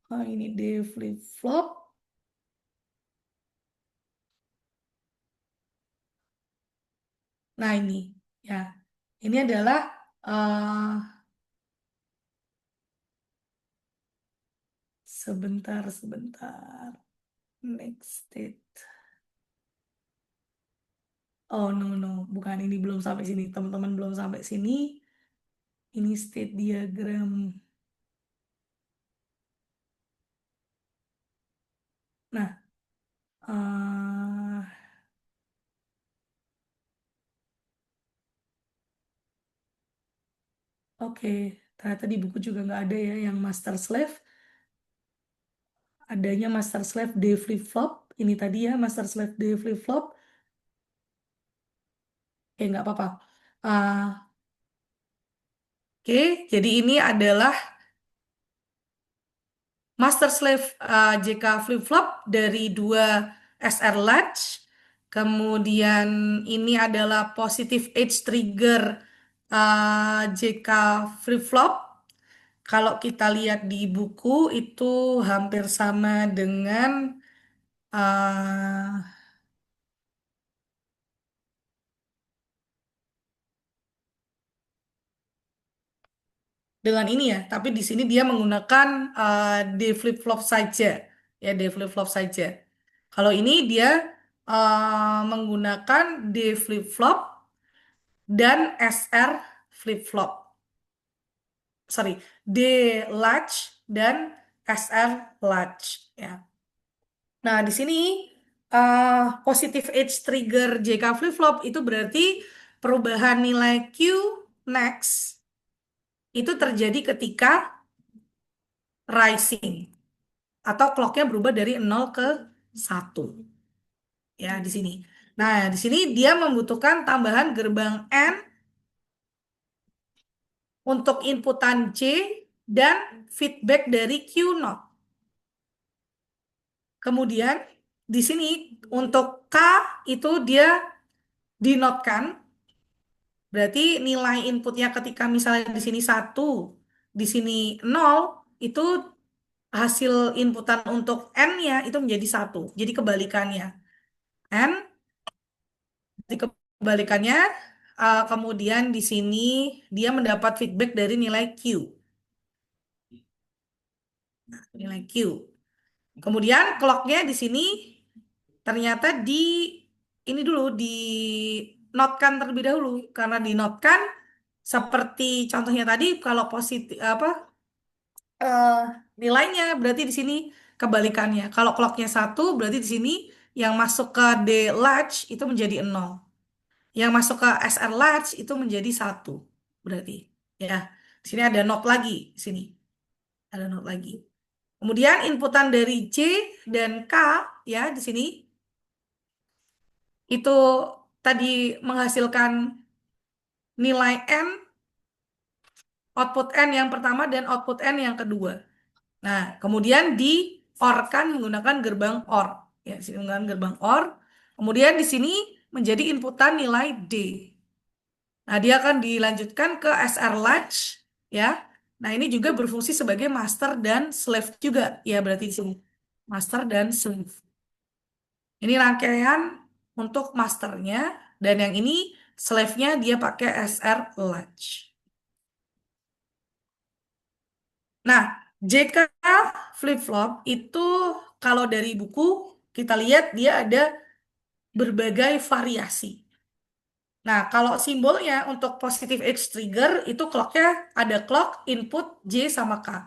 Ah, ini D flip flop. Nah ini ya, ini adalah eh, sebentar. Next state. Oh no no, bukan ini belum sampai sini. Teman-teman belum sampai sini. Ini state diagram. Nah, eh, oke. Ternyata di buku juga nggak ada ya yang master slave. Adanya master slave D flip flop. Ini tadi ya master slave D flip flop. Nggak apa-apa. Ah, oke, jadi ini adalah master slave JK flip flop dari dua SR latch. Kemudian ini adalah positive age trigger JK flip flop. Kalau kita lihat di buku itu hampir sama uh, dengan ini ya, tapi di sini dia menggunakan D flip flop saja, ya D flip flop saja. Kalau ini dia menggunakan D flip flop dan SR flip flop, sorry, D latch dan SR latch, ya. Nah di sini positive age trigger JK flip flop itu berarti perubahan nilai Q next itu terjadi ketika rising atau clocknya berubah dari 0 ke 1 ya di sini. Nah, di sini dia membutuhkan tambahan gerbang N untuk inputan C dan feedback dari Q naught. Kemudian di sini untuk K itu dia dinotkan, berarti nilai inputnya ketika misalnya di sini 1, di sini 0, itu hasil inputan untuk N-nya itu menjadi 1. Jadi kebalikannya. N di kebalikannya, kemudian di sini dia mendapat feedback dari nilai Q. Nilai Q. Kemudian clocknya di sini ternyata ini dulu di notkan terlebih dahulu. Karena di notkan seperti contohnya tadi kalau positif apa eh, nilainya berarti di sini kebalikannya. Kalau clocknya 1 berarti di sini yang masuk ke D latch itu menjadi 0. Yang masuk ke SR large itu menjadi 1 berarti ya. Di sini ada not lagi di sini. Ada not lagi. Kemudian inputan dari C dan K ya di sini itu tadi menghasilkan nilai N, output N yang pertama dan output N yang kedua. Nah, kemudian di OR-kan menggunakan gerbang OR. Ya, di sini menggunakan gerbang OR. Kemudian di sini menjadi inputan nilai D. Nah, dia akan dilanjutkan ke SR Latch, ya. Nah, ini juga berfungsi sebagai master dan slave juga, ya berarti di sini master dan slave. Ini rangkaian untuk masternya, dan yang ini slave-nya dia pakai SR Latch. Nah, JK flip-flop itu kalau dari buku kita lihat dia ada berbagai variasi. Nah, kalau simbolnya untuk positive edge trigger itu clocknya ada clock, input, J sama K.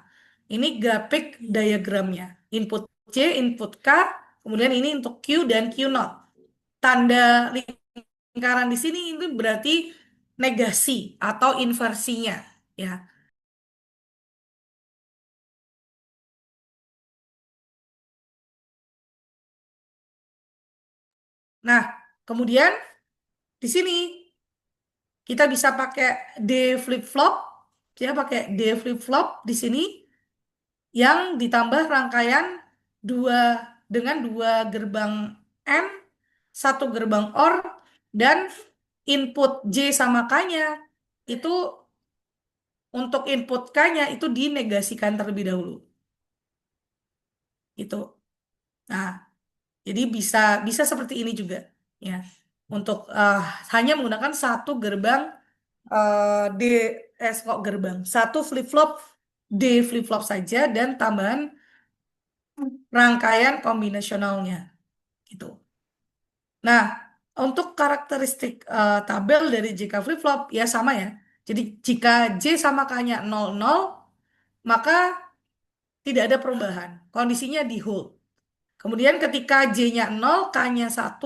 Ini grafik diagramnya. Input J, input K, kemudian ini untuk Q dan Q naught. Tanda lingkaran di sini itu berarti negasi atau inversinya. ya. Nah, kemudian di sini kita bisa pakai D flip flop, ya pakai D flip flop di sini yang ditambah rangkaian dua dengan dua gerbang AND, satu gerbang OR, dan input J sama K-nya itu untuk input K-nya itu dinegasikan terlebih dahulu. Itu. Nah, jadi bisa bisa seperti ini juga, ya. Untuk hanya menggunakan satu gerbang D kok gerbang satu flip flop D flip flop saja dan tambahan rangkaian kombinasionalnya gitu. Nah, untuk karakteristik tabel dari JK flip flop ya sama ya. Jadi jika J sama K-nya 00, maka tidak ada perubahan. Kondisinya di hold. Kemudian ketika J-nya 0, K-nya 1,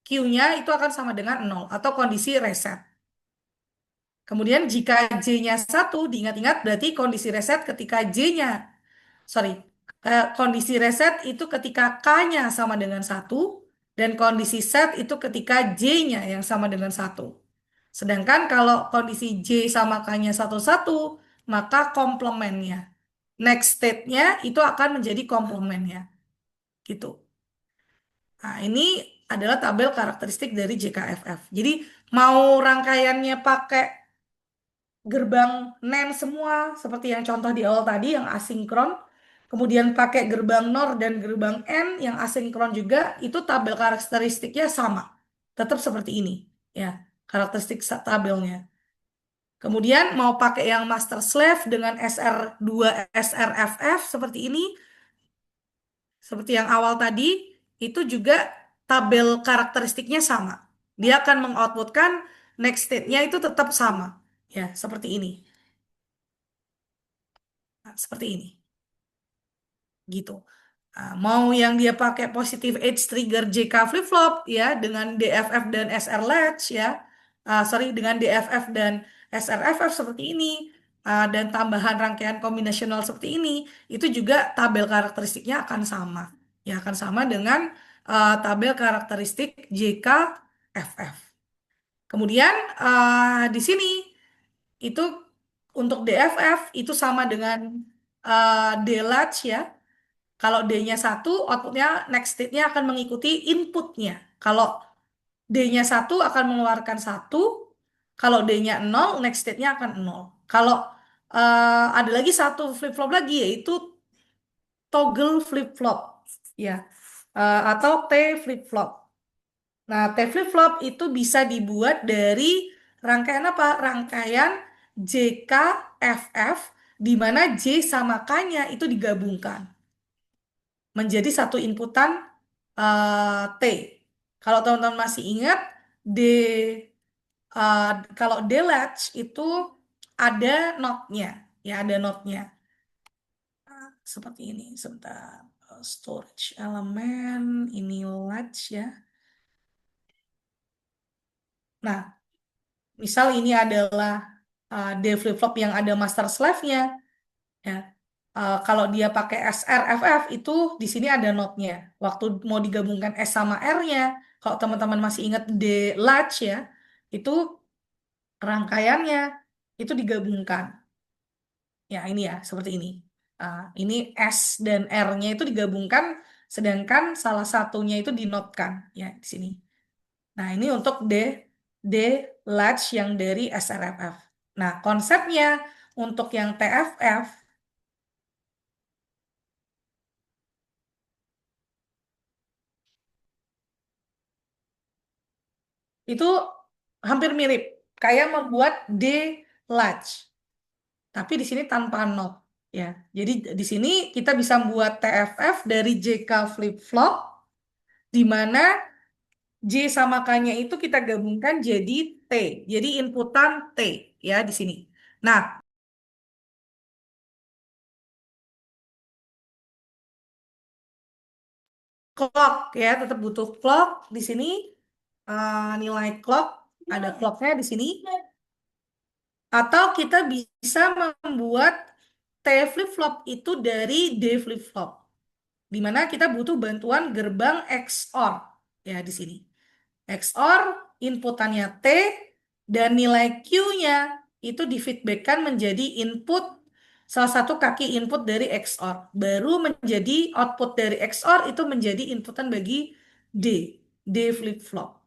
Q-nya itu akan sama dengan 0 atau kondisi reset. Kemudian jika J-nya 1, diingat-ingat berarti kondisi reset ketika J-nya, sorry, kondisi reset itu ketika K-nya sama dengan 1, dan kondisi set itu ketika J-nya yang sama dengan 1. Sedangkan kalau kondisi J sama K-nya 1-1, maka komplemennya. Next state-nya itu akan menjadi komplemennya. Gitu. Nah, ini adalah tabel karakteristik dari JKFF. Jadi mau rangkaiannya pakai gerbang NAND semua, seperti yang contoh di awal tadi yang asinkron, kemudian pakai gerbang NOR dan gerbang AND yang asinkron juga, itu tabel karakteristiknya sama. Tetap seperti ini, ya, karakteristik tabelnya. Kemudian mau pakai yang master slave dengan SR2 SRFF seperti ini, seperti yang awal tadi, itu juga tabel karakteristiknya sama. Dia akan mengoutputkan next state-nya itu tetap sama. Ya, seperti ini. Nah, seperti ini. Gitu. Nah, mau yang dia pakai positive edge trigger JK flip flop ya dengan DFF dan SR latch ya. Sorry, dengan DFF dan SRFF seperti ini, dan tambahan rangkaian kombinasional seperti ini, itu juga tabel karakteristiknya akan sama. Ya, akan sama dengan tabel karakteristik JKFF. Kemudian di sini itu untuk DFF itu sama dengan D latch ya. Kalau D-nya 1, outputnya next state-nya akan mengikuti inputnya. Kalau D-nya 1 akan mengeluarkan 1. Kalau D-nya 0, next state-nya akan 0. Kalau ada lagi satu flip-flop lagi, yaitu toggle flip-flop. Ya, atau T flip-flop. Nah, T flip-flop itu bisa dibuat dari rangkaian apa? Rangkaian JKFF, di mana J sama K-nya itu digabungkan menjadi satu inputan T. Kalau teman-teman masih ingat, D eh, kalau D latch itu ada notnya, ya ada notnya. Seperti ini, sebentar. Storage elemen, ini latch ya. Nah, misal ini adalah D flip-flop yang ada master slave-nya, ya. Kalau dia pakai SRFF itu di sini ada notnya. Waktu mau digabungkan S sama R-nya, kalau teman-teman masih ingat D latch ya, itu rangkaiannya itu digabungkan. Ya ini ya seperti ini. Ini S dan R-nya itu digabungkan, sedangkan salah satunya itu dinotkan ya di sini. Nah ini untuk D latch yang dari SRFF. Nah konsepnya untuk yang TFF itu hampir mirip, kayak membuat D latch, tapi di sini tanpa not ya. Jadi di sini kita bisa membuat TFF dari JK flip flop, di mana J sama K-nya itu kita gabungkan jadi T, jadi inputan T ya di sini. Nah, clock ya tetap butuh clock di sini. Nilai clock ada clocknya di sini. Atau kita bisa membuat T flip-flop itu dari D flip-flop. Di mana kita butuh bantuan gerbang XOR. Ya, di sini. XOR, inputannya T, dan nilai Q-nya itu difeedbackkan menjadi input, salah satu kaki input dari XOR. Baru menjadi output dari XOR itu menjadi inputan bagi D, D flip-flop.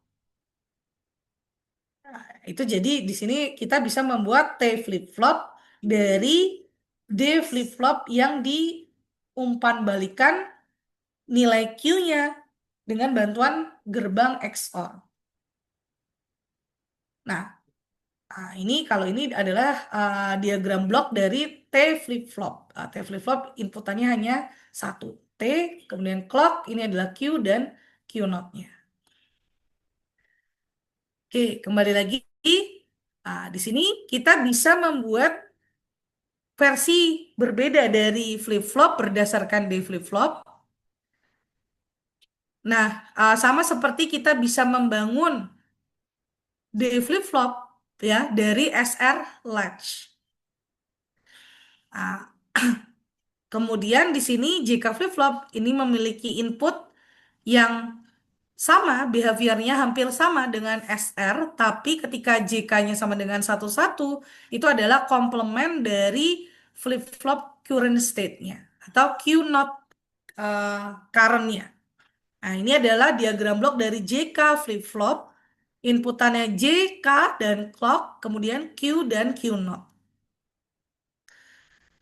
Nah, itu jadi di sini kita bisa membuat T flip-flop dari D flip-flop yang diumpan balikan nilai Q-nya dengan bantuan gerbang XOR. Nah, ini kalau ini adalah diagram blok dari T flip-flop. T flip-flop inputannya hanya satu. T, kemudian clock, ini adalah Q dan Q naught-nya. Oke, kembali lagi. Di sini kita bisa membuat versi berbeda dari flip-flop berdasarkan D flip-flop. Nah, sama seperti kita bisa membangun D flip-flop ya dari SR latch. Ah, Kemudian di sini jika flip-flop ini memiliki input yang sama, behaviornya hampir sama dengan SR, tapi ketika JK-nya sama dengan 1,1, itu adalah komplement dari flip-flop current state-nya atau Q naught current-nya. Nah, ini adalah diagram blok dari JK flip-flop, inputannya JK dan clock, kemudian Q dan Q naught.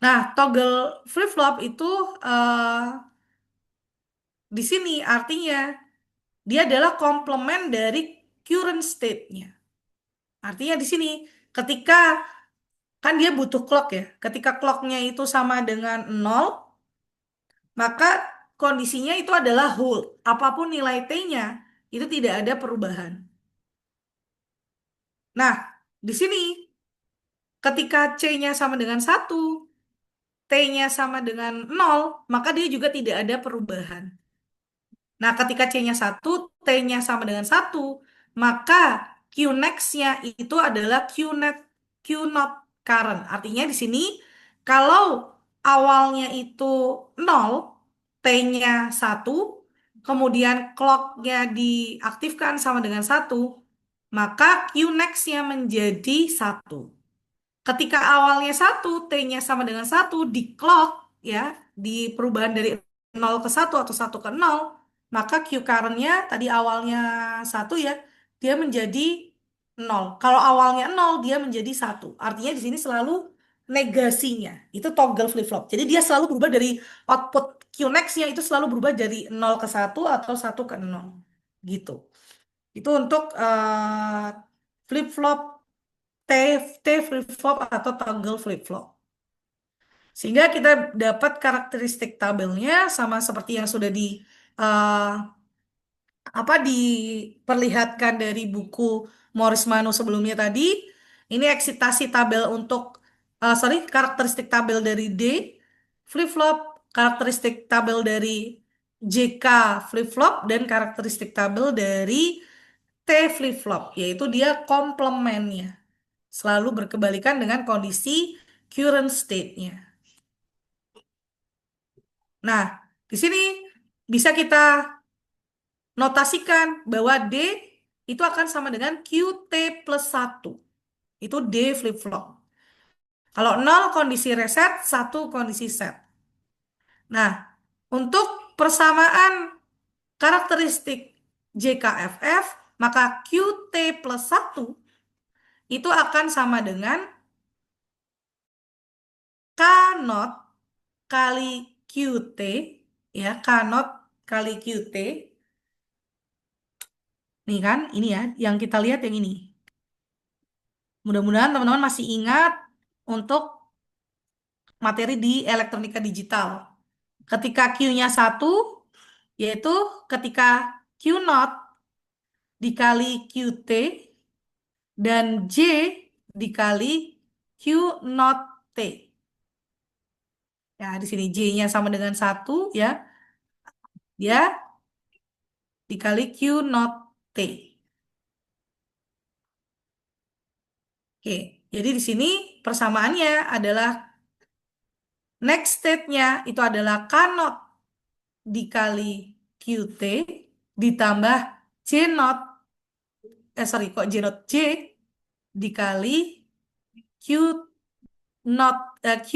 Nah, toggle flip-flop itu eh, di sini artinya dia adalah komplement dari current state-nya. Artinya di sini ketika kan dia butuh clock ya. Ketika clocknya itu sama dengan 0, maka kondisinya itu adalah hold. Apapun nilai T-nya, itu tidak ada perubahan. Nah, di sini ketika C-nya sama dengan 1, T-nya sama dengan 0, maka dia juga tidak ada perubahan. Nah, ketika C-nya 1, T-nya sama dengan 1, maka Q-next-nya itu adalah Q-net, Q-not current. Artinya di sini, kalau awalnya itu 0, T-nya 1, kemudian clock-nya diaktifkan sama dengan 1, maka Q-next-nya menjadi 1. Ketika awalnya 1, T-nya sama dengan 1 di clock, ya, di perubahan dari 0 ke 1 atau 1 ke 0, maka Q current-nya tadi awalnya 1 ya, dia menjadi 0. Kalau awalnya 0, dia menjadi 1. Artinya di sini selalu negasinya. Itu toggle flip-flop. Jadi dia selalu berubah dari output Q next-nya itu selalu berubah dari 0 ke 1 atau 1 ke 0. Gitu. Itu untuk flip-flop T, T flip-flop atau toggle flip-flop. Sehingga kita dapat karakteristik tabelnya sama seperti yang sudah eh, diperlihatkan dari buku Morris Manu sebelumnya tadi. Ini eksitasi tabel untuk sorry, karakteristik tabel dari D flip-flop, karakteristik tabel dari JK flip-flop dan karakteristik tabel dari T flip-flop, yaitu dia komplementnya. Selalu berkebalikan dengan kondisi current state-nya. Nah, di sini bisa kita notasikan bahwa D itu akan sama dengan QT plus 1. Itu D flip-flop. Kalau 0 kondisi reset, 1 kondisi set. Nah, untuk persamaan karakteristik JKFF, maka QT plus 1 itu akan sama dengan K naught kali QT, ya, K naught kali QT. Nih kan, ini ya, yang kita lihat yang ini. Mudah-mudahan teman-teman masih ingat untuk materi di elektronika digital. Ketika Q-nya 1, yaitu ketika Q naught dikali QT dan J dikali Q naught T. Ya, di sini J-nya sama dengan 1 ya. Dia dikali Q naught T. Oke. Jadi di sini persamaannya adalah next state-nya itu adalah K naught dikali QT ditambah J naught, sorry kok J naught, J dikali Q naught, Q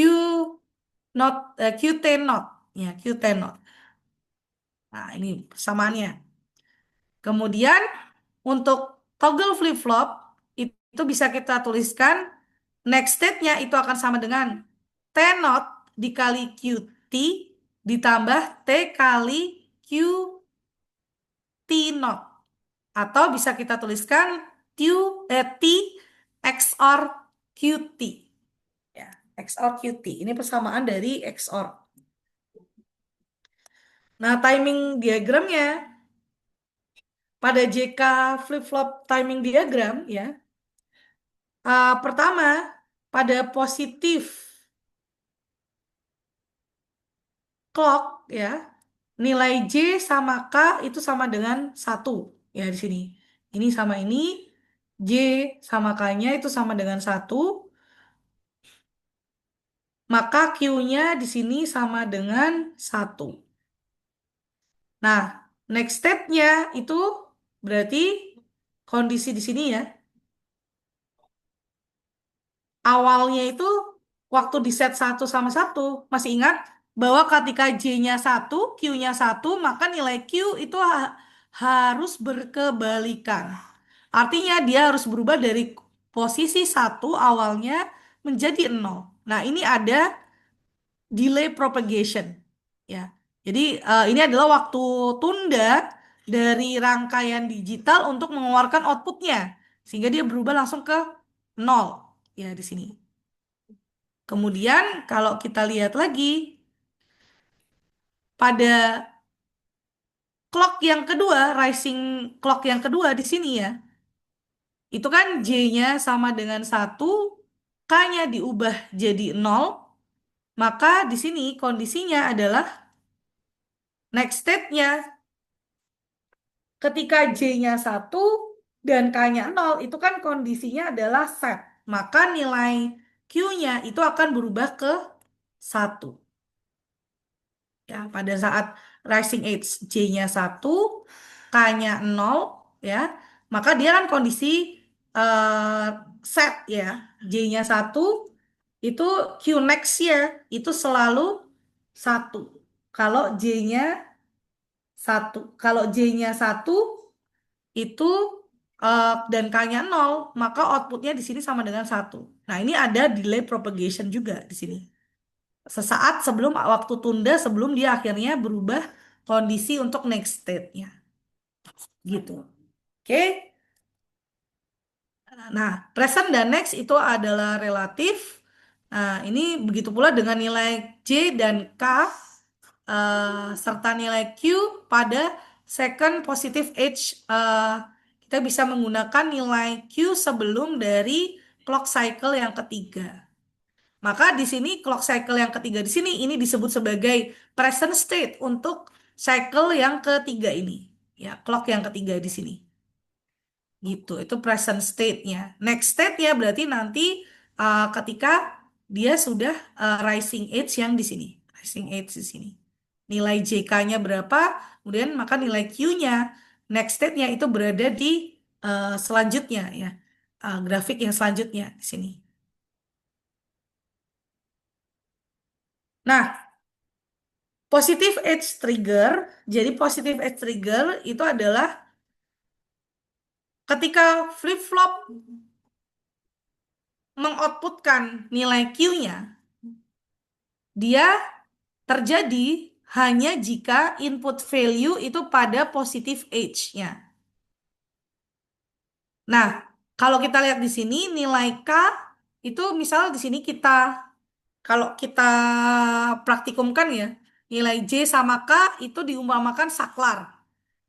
naught, QT naught, ya QT naught. Nah ini persamaannya. Kemudian untuk toggle flip-flop itu bisa kita tuliskan next state-nya itu akan sama dengan T naught dikali QT ditambah T kali QT naught. Atau bisa kita tuliskan T XOR QT. Ya, XOR QT. Ini persamaan dari XOR. Nah, timing diagramnya pada JK flip-flop timing diagram ya. Pertama, pada positif clock ya, nilai J sama K itu sama dengan 1 ya di sini. Ini sama ini, J sama K-nya itu sama dengan 1, maka Q-nya di sini sama dengan 1. Nah, next step-nya itu berarti kondisi di sini ya. Awalnya itu waktu di set 1 sama 1 masih ingat bahwa ketika J-nya 1, Q-nya 1, maka nilai Q itu harus berkebalikan. Artinya dia harus berubah dari posisi 1 awalnya menjadi 0. Nah, ini ada delay propagation. Ya. Jadi ini adalah waktu tunda dari rangkaian digital untuk mengeluarkan outputnya. Sehingga dia berubah langsung ke 0. Ya, di sini. Kemudian kalau kita lihat lagi pada clock yang kedua, rising clock yang kedua di sini ya, itu kan J-nya sama dengan 1, K-nya diubah jadi 0, maka di sini kondisinya adalah next state-nya ketika J-nya 1 dan K-nya 0, itu kan kondisinya adalah set. Maka nilai Q-nya itu akan berubah ke 1. Ya, pada saat rising age J-nya 1, K-nya 0 ya, maka dia kan kondisi eh, set ya. J-nya 1 itu Q next ya itu selalu 1. Kalau J-nya 1, kalau J-nya 1 itu dan K-nya 0, maka outputnya di sini sama dengan 1. Nah, ini ada delay propagation juga di sini. Sesaat sebelum waktu tunda sebelum dia akhirnya berubah kondisi untuk next state-nya. Gitu. Oke. Nah, present dan next itu adalah relatif. Nah, ini begitu pula dengan nilai J dan K serta nilai Q pada second positive age. Kita bisa menggunakan nilai Q sebelum dari clock cycle yang ketiga. Maka di sini clock cycle yang ketiga di sini ini disebut sebagai present state untuk cycle yang ketiga ini. Ya, clock yang ketiga di sini. Gitu, itu present state-nya. Next state-nya berarti nanti ketika dia sudah rising age yang di sini. Rising age di sini. Nilai JK-nya berapa, kemudian maka nilai Q-nya, next state-nya itu berada di selanjutnya ya. Grafik yang selanjutnya di sini. Nah, positive edge trigger, jadi positive edge trigger itu adalah ketika flip-flop mengoutputkan nilai Q-nya, dia terjadi hanya jika input value itu pada positive edge-nya. Nah, kalau kita lihat di sini nilai K itu misal di sini kalau kita praktikumkan ya, nilai J sama K itu diumpamakan saklar.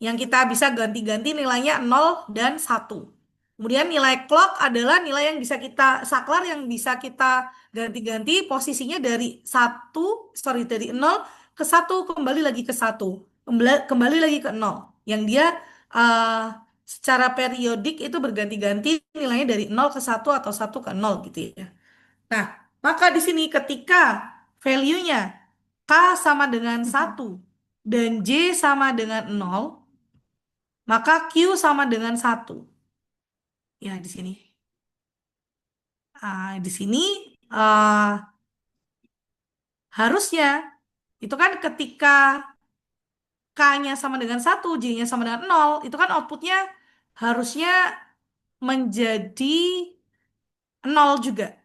Yang kita bisa ganti-ganti nilainya 0 dan 1. Kemudian nilai clock adalah nilai yang bisa kita saklar yang bisa kita ganti-ganti posisinya dari 1, sorry dari 0 ke 1 kembali lagi ke 1. Kembali lagi ke 0. Yang dia uh, secara periodik itu berganti-ganti nilainya dari 0 ke 1 atau 1 ke 0 gitu ya. Nah, maka di sini ketika value-nya K sama dengan 1 dan J sama dengan 0, maka Q sama dengan 1. Ya, di sini. Di sini eh, harusnya itu kan ketika K-nya sama dengan 1, J-nya sama dengan 0, itu kan outputnya harusnya menjadi 0 juga.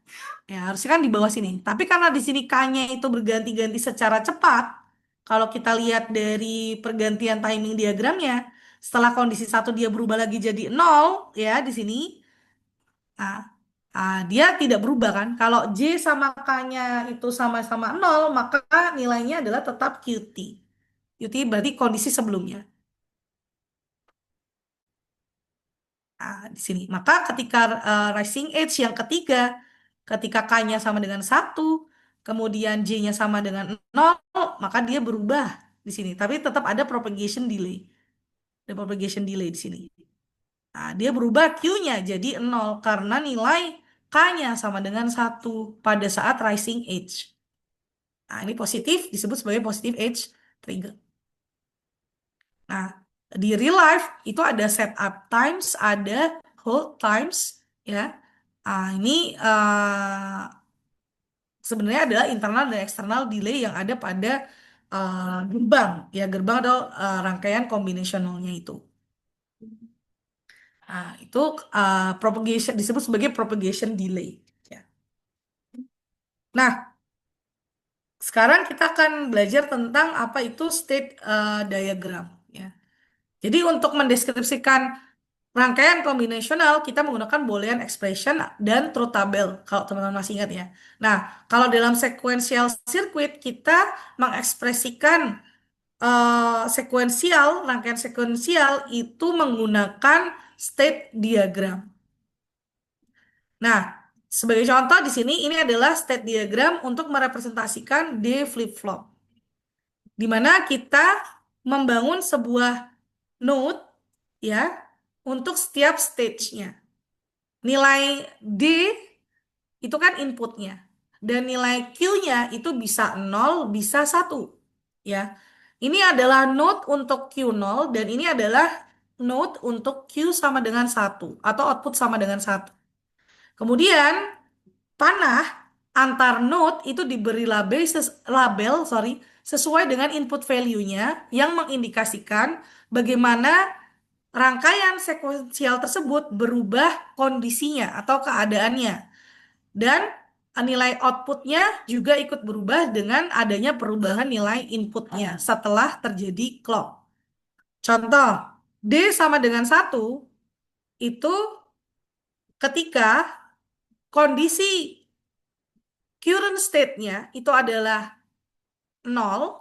Ya, harusnya kan di bawah sini. Tapi karena di sini K-nya itu berganti-ganti secara cepat, kalau kita lihat dari pergantian timing diagramnya, setelah kondisi satu dia berubah lagi jadi 0, ya di sini, nah, dia tidak berubah kan. Kalau J sama K-nya itu sama-sama 0, maka nilainya adalah tetap QT. QT berarti kondisi sebelumnya. Di sini. Maka ketika rising age yang ketiga, ketika K-nya sama dengan 1, kemudian J-nya sama dengan 0, maka dia berubah di sini. Tapi tetap ada propagation delay. Ada propagation delay di sini. Dia berubah Q-nya jadi 0 karena nilai K-nya sama dengan 1 pada saat rising age. Ini positif disebut sebagai positive age trigger. Nah, di real life itu ada setup times, ada hold times, ya. Ini sebenarnya adalah internal dan eksternal delay yang ada pada gerbang, ya gerbang atau rangkaian kombinasionalnya itu. Itu propagation disebut sebagai propagation delay. Ya. Nah, sekarang kita akan belajar tentang apa itu state diagram. Ya. Jadi untuk mendeskripsikan rangkaian kombinasional, kita menggunakan Boolean expression dan truth table, kalau teman-teman masih ingat ya. Nah, kalau dalam sequential circuit, kita mengekspresikan rangkaian sekuensial itu menggunakan state diagram. Nah, sebagai contoh di sini, ini adalah state diagram untuk merepresentasikan D flip-flop, di mana kita membangun sebuah node, ya, untuk setiap stage-nya. Nilai D itu kan inputnya. Dan nilai Q-nya itu bisa 0, bisa 1. Ya. Ini adalah node untuk Q0 dan ini adalah node untuk Q sama dengan 1 atau output sama dengan 1. Kemudian panah antar node itu diberi sesuai dengan input value-nya yang mengindikasikan bagaimana rangkaian sekuensial tersebut berubah kondisinya atau keadaannya. Dan nilai outputnya juga ikut berubah dengan adanya perubahan nilai inputnya setelah terjadi clock. Contoh, D sama dengan 1 itu ketika kondisi current state-nya itu adalah 0,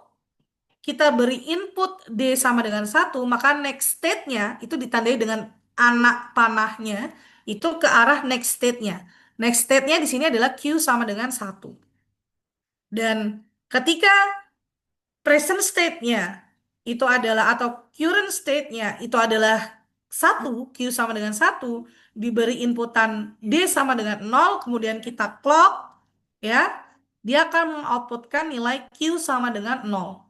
kita beri input D sama dengan 1, maka next state-nya itu ditandai dengan anak panahnya itu ke arah next state-nya. Next state-nya di sini adalah Q sama dengan 1. Dan ketika present state-nya itu adalah atau current state-nya itu adalah 1, Q sama dengan 1, diberi inputan D sama dengan 0, kemudian kita clock, ya, dia akan mengoutputkan nilai Q sama dengan 0.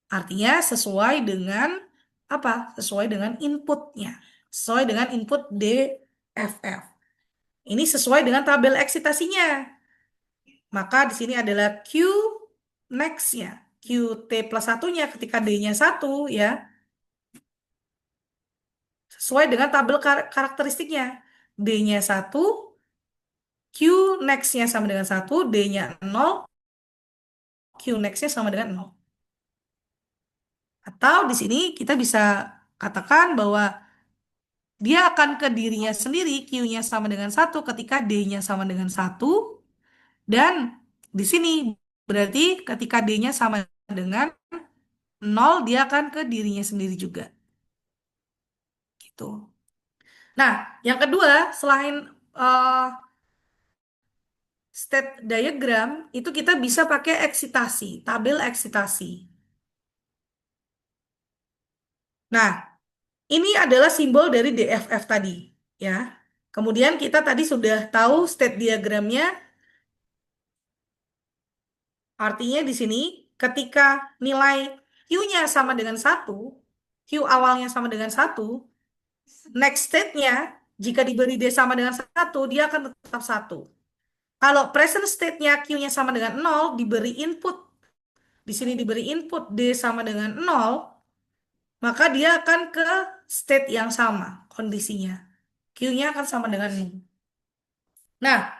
Artinya sesuai dengan apa? Sesuai dengan inputnya. Sesuai dengan input DFF. Ini sesuai dengan tabel eksitasinya. Maka di sini adalah Q next-nya. QT plus satunya ketika D-nya 1, ya. Sesuai dengan tabel karakteristiknya. D-nya 1, Q next-nya sama dengan 1, D-nya 0, Q next-nya sama dengan 0. Atau di sini kita bisa katakan bahwa dia akan ke dirinya sendiri, Q-nya sama dengan 1 ketika D-nya sama dengan 1. Dan di sini berarti ketika D-nya sama dengan 0, dia akan ke dirinya sendiri juga. Gitu. Nah, yang kedua, selain state diagram, itu kita bisa pakai eksitasi, tabel eksitasi. Nah, Ini adalah simbol dari DFF tadi, ya. Kemudian kita tadi sudah tahu state diagramnya, artinya di sini ketika nilai Q-nya sama dengan satu, Q awalnya sama dengan satu, next state-nya jika diberi D sama dengan satu, dia akan tetap satu. Kalau present state-nya Q-nya sama dengan nol, diberi input, di sini diberi input D sama dengan nol, maka dia akan ke state yang sama kondisinya. Q-nya akan sama dengan nol. Nah,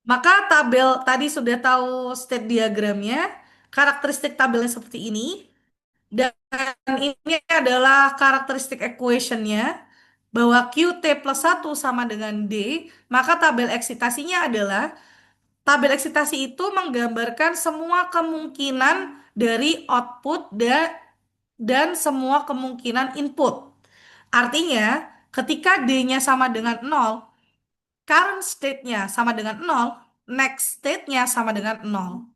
maka tabel tadi sudah tahu state diagramnya, karakteristik tabelnya seperti ini, dan ini adalah karakteristik equationnya, bahwa QT plus satu sama dengan D, maka tabel eksitasinya adalah, tabel eksitasi itu menggambarkan semua kemungkinan dari output dan semua kemungkinan input. Artinya, ketika D-nya sama dengan nol, current state-nya sama dengan nol, next state-nya sama dengan nol.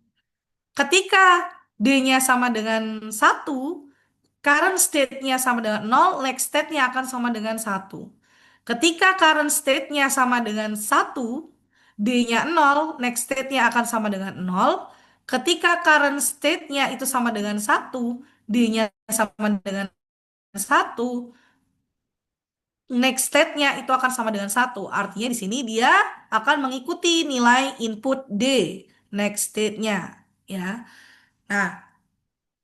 Ketika D-nya sama dengan satu, current state-nya sama dengan nol, next state-nya akan sama dengan satu. Ketika current state-nya sama dengan satu, D-nya nol, next state-nya akan sama dengan nol. Ketika current state-nya itu sama dengan satu, D-nya sama dengan satu, next state-nya itu akan sama dengan satu. Artinya di sini dia akan mengikuti nilai input D, next state-nya. Ya. Nah,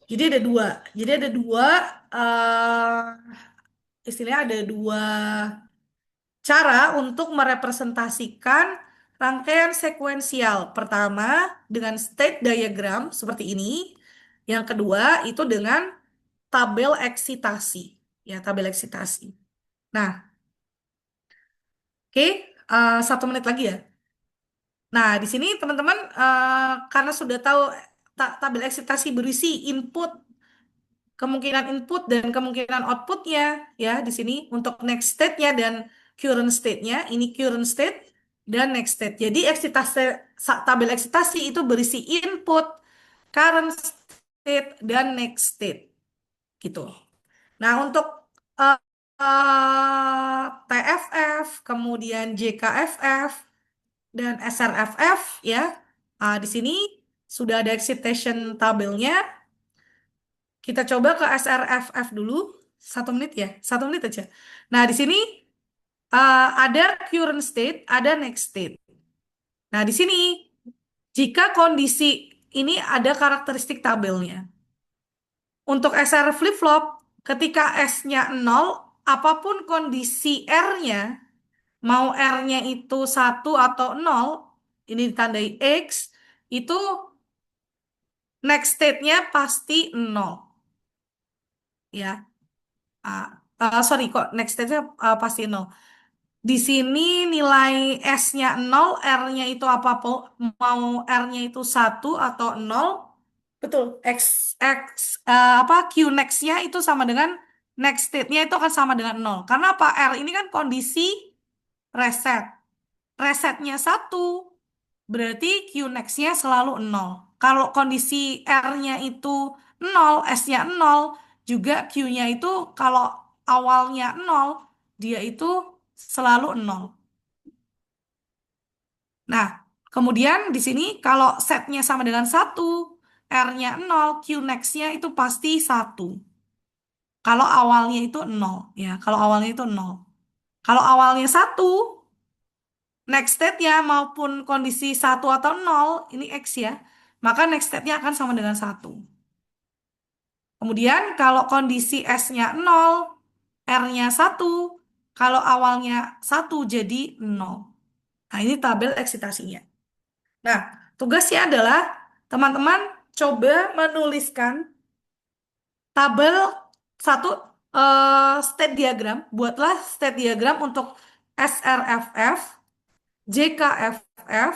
jadi ada dua. Jadi ada dua, istilahnya ada dua cara untuk merepresentasikan rangkaian sekuensial. Pertama, dengan state diagram seperti ini. Yang kedua, itu dengan tabel eksitasi. Ya, tabel eksitasi. Nah, oke, 1 menit lagi ya. Nah, di sini teman-teman, karena sudah tahu tabel eksitasi berisi input, kemungkinan input dan kemungkinan outputnya, ya di sini untuk next state-nya dan current state-nya, ini current state dan next state. Jadi tabel eksitasi itu berisi input, current state dan next state, gitu. Nah, untuk eh, TFF, kemudian JKFF dan SRFF, ya, di sini sudah ada excitation tabelnya. Kita coba ke SRFF dulu. 1 menit ya, 1 menit aja. Nah, di sini ada current state, ada next state. Nah, di sini jika kondisi ini ada karakteristik tabelnya. Untuk SR flip-flop, ketika S-nya 0, apapun kondisi R-nya, mau R-nya itu 1 atau 0, ini ditandai X, itu next state-nya pasti 0. Ya, sorry kok next stage-nya pasti nol. Di sini nilai S-nya 0, R-nya itu apapun, mau R-nya itu 1 atau 0, betul. X apa Q next-nya itu sama dengan next state-nya itu akan sama dengan 0. Karena apa? R ini kan kondisi reset. Resetnya 1, berarti Q next-nya selalu 0. Kalau kondisi R-nya itu 0, S-nya 0, juga Q-nya itu kalau awalnya 0, dia itu selalu 0. Nah, kemudian di sini kalau setnya sama dengan 1, R-nya 0, Q next-nya itu pasti 1. Kalau awalnya itu 0, ya. Kalau awalnya itu 0. Kalau awalnya 1, next state-nya maupun kondisi 1 atau 0, ini X ya, maka next state-nya akan sama dengan 1. Kemudian kalau kondisi S-nya 0, R-nya 1, kalau awalnya 1 jadi 0. Nah, ini tabel eksitasinya. Nah, tugasnya adalah teman-teman coba menuliskan tabel satu, state diagram. Buatlah state diagram untuk SRFF, JKFF,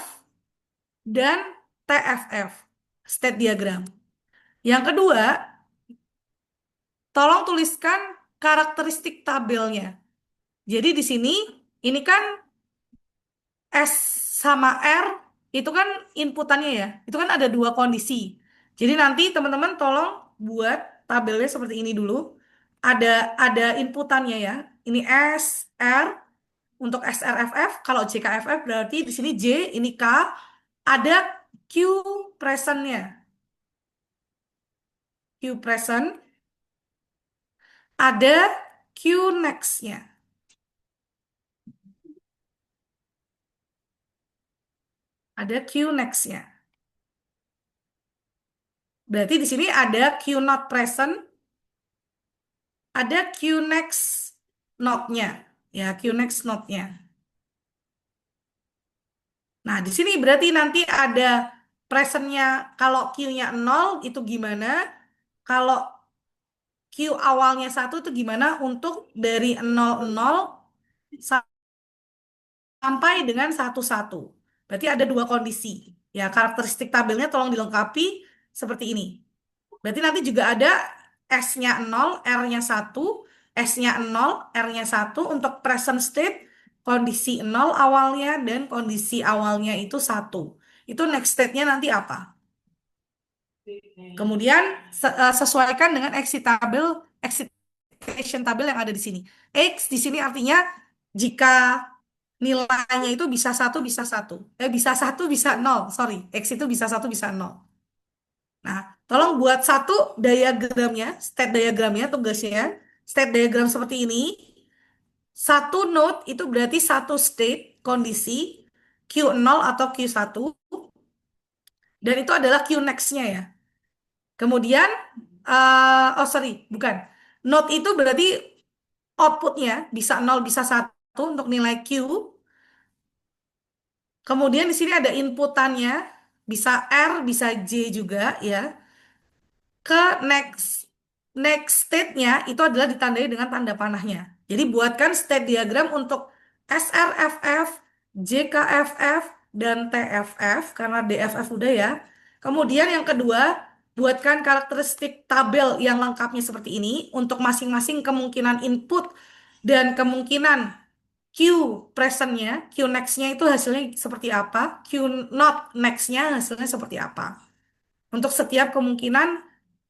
dan TFF, state diagram. Yang kedua, tolong tuliskan karakteristik tabelnya. Jadi di sini, ini kan S sama R, itu kan inputannya ya. Itu kan ada dua kondisi. Jadi nanti teman-teman tolong buat tabelnya seperti ini dulu. ada inputannya ya. Ini S, R untuk SRFF. Kalau JKFF berarti di sini J, ini K. Ada Q presentnya. Q present. Ada Q nextnya. Ada Q nextnya. Berarti di sini ada Q not present, ada Q next not-nya. Ya, Q next not-nya. Nah, di sini berarti nanti ada presentnya, kalau Q-nya 0 itu gimana? Kalau Q awalnya satu itu gimana untuk dari 00 sampai dengan 11. Berarti ada dua kondisi. Ya, karakteristik tabelnya tolong dilengkapi seperti ini. Berarti nanti juga ada S-nya 0, R-nya 1, S-nya 0, R-nya 1 untuk present state, kondisi 0 awalnya dan kondisi awalnya itu 1. Itu next state-nya nanti apa? Kemudian sesuaikan dengan excitation tabel yang ada di sini. X di sini artinya jika nilainya itu bisa satu bisa satu. Bisa satu bisa nol. Sorry, X itu bisa satu bisa nol. Nah, tolong buat satu diagramnya, state diagramnya, tugasnya. State diagram seperti ini. Satu node itu berarti satu state, kondisi, Q0 atau Q1. Dan itu adalah Q next-nya ya. Kemudian, oh sorry, bukan. Node itu berarti outputnya bisa nol bisa satu untuk nilai Q. Kemudian di sini ada inputannya, bisa R, bisa J juga ya. Ke next state-nya itu adalah ditandai dengan tanda panahnya. Jadi buatkan state diagram untuk SRFF, JKFF, dan TFF karena DFF udah ya. Kemudian yang kedua, buatkan karakteristik tabel yang lengkapnya seperti ini untuk masing-masing kemungkinan input dan kemungkinan Q presentnya, Q next-nya itu hasilnya seperti apa, Q not next-nya hasilnya seperti apa. Untuk setiap kemungkinan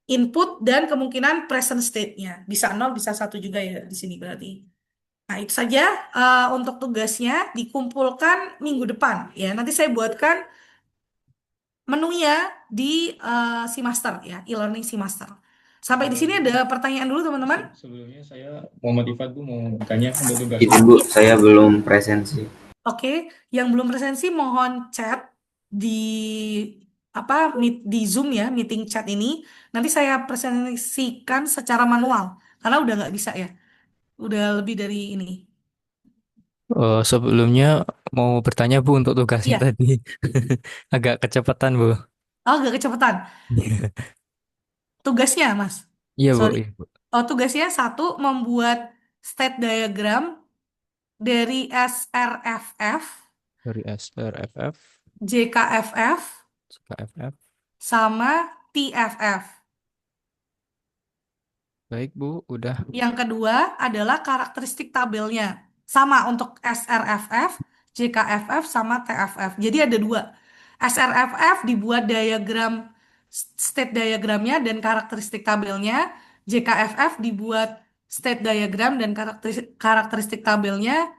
input dan kemungkinan present state-nya. Bisa nol, bisa satu juga ya di sini berarti. Nah, itu saja untuk tugasnya dikumpulkan minggu depan ya. Nanti saya buatkan menunya di Simaster ya, e-learning Simaster. Sampai di sini ada pertanyaan dulu teman-teman. Sebelumnya saya Muhammad Ifat Bu mau bertanya untuk tugas. Itu Bu, saya belum presensi. Oke, yang belum presensi mohon chat di di Zoom ya, meeting chat ini. Nanti saya presentasikan secara manual karena udah nggak bisa ya. Udah lebih dari ini. Sebelumnya mau bertanya Bu untuk tugasnya Iya. tadi. Agak kecepatan Bu. Oh, agak kecepatan. Tugasnya, Mas. Iya Bu, Sorry. iya Bu. Oh, tugasnya satu membuat state diagram dari SRFF, Dari SRFF, JKFF, KFF. sama TFF. Baik Bu, udah. Yang kedua adalah karakteristik tabelnya. Sama untuk SRFF, JKFF, sama TFF. Jadi ada dua. SRFF dibuat diagram state diagramnya dan karakteristik tabelnya. JKFF dibuat state diagram dan karakteristik tabelnya.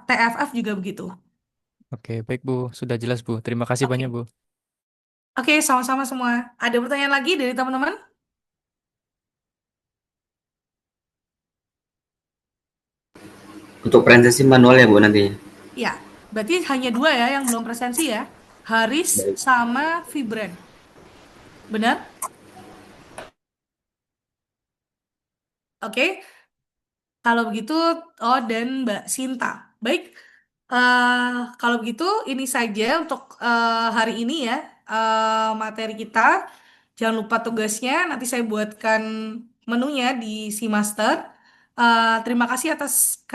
TFF juga begitu. Oke, baik Bu. Sudah jelas Bu. Terima kasih banyak Oke. Bu. Oke, sama-sama semua. Ada pertanyaan lagi dari teman-teman? Untuk presentasi manual ya Bu nantinya. Ya, berarti hanya dua ya yang belum presensi ya. Haris Baik. sama Vibran. Benar? Oke, kalau begitu, oh dan Mbak Sinta. Baik, kalau begitu ini saja untuk hari ini ya materi kita. Jangan lupa tugasnya, nanti saya buatkan menunya di si Master. Terima kasih atas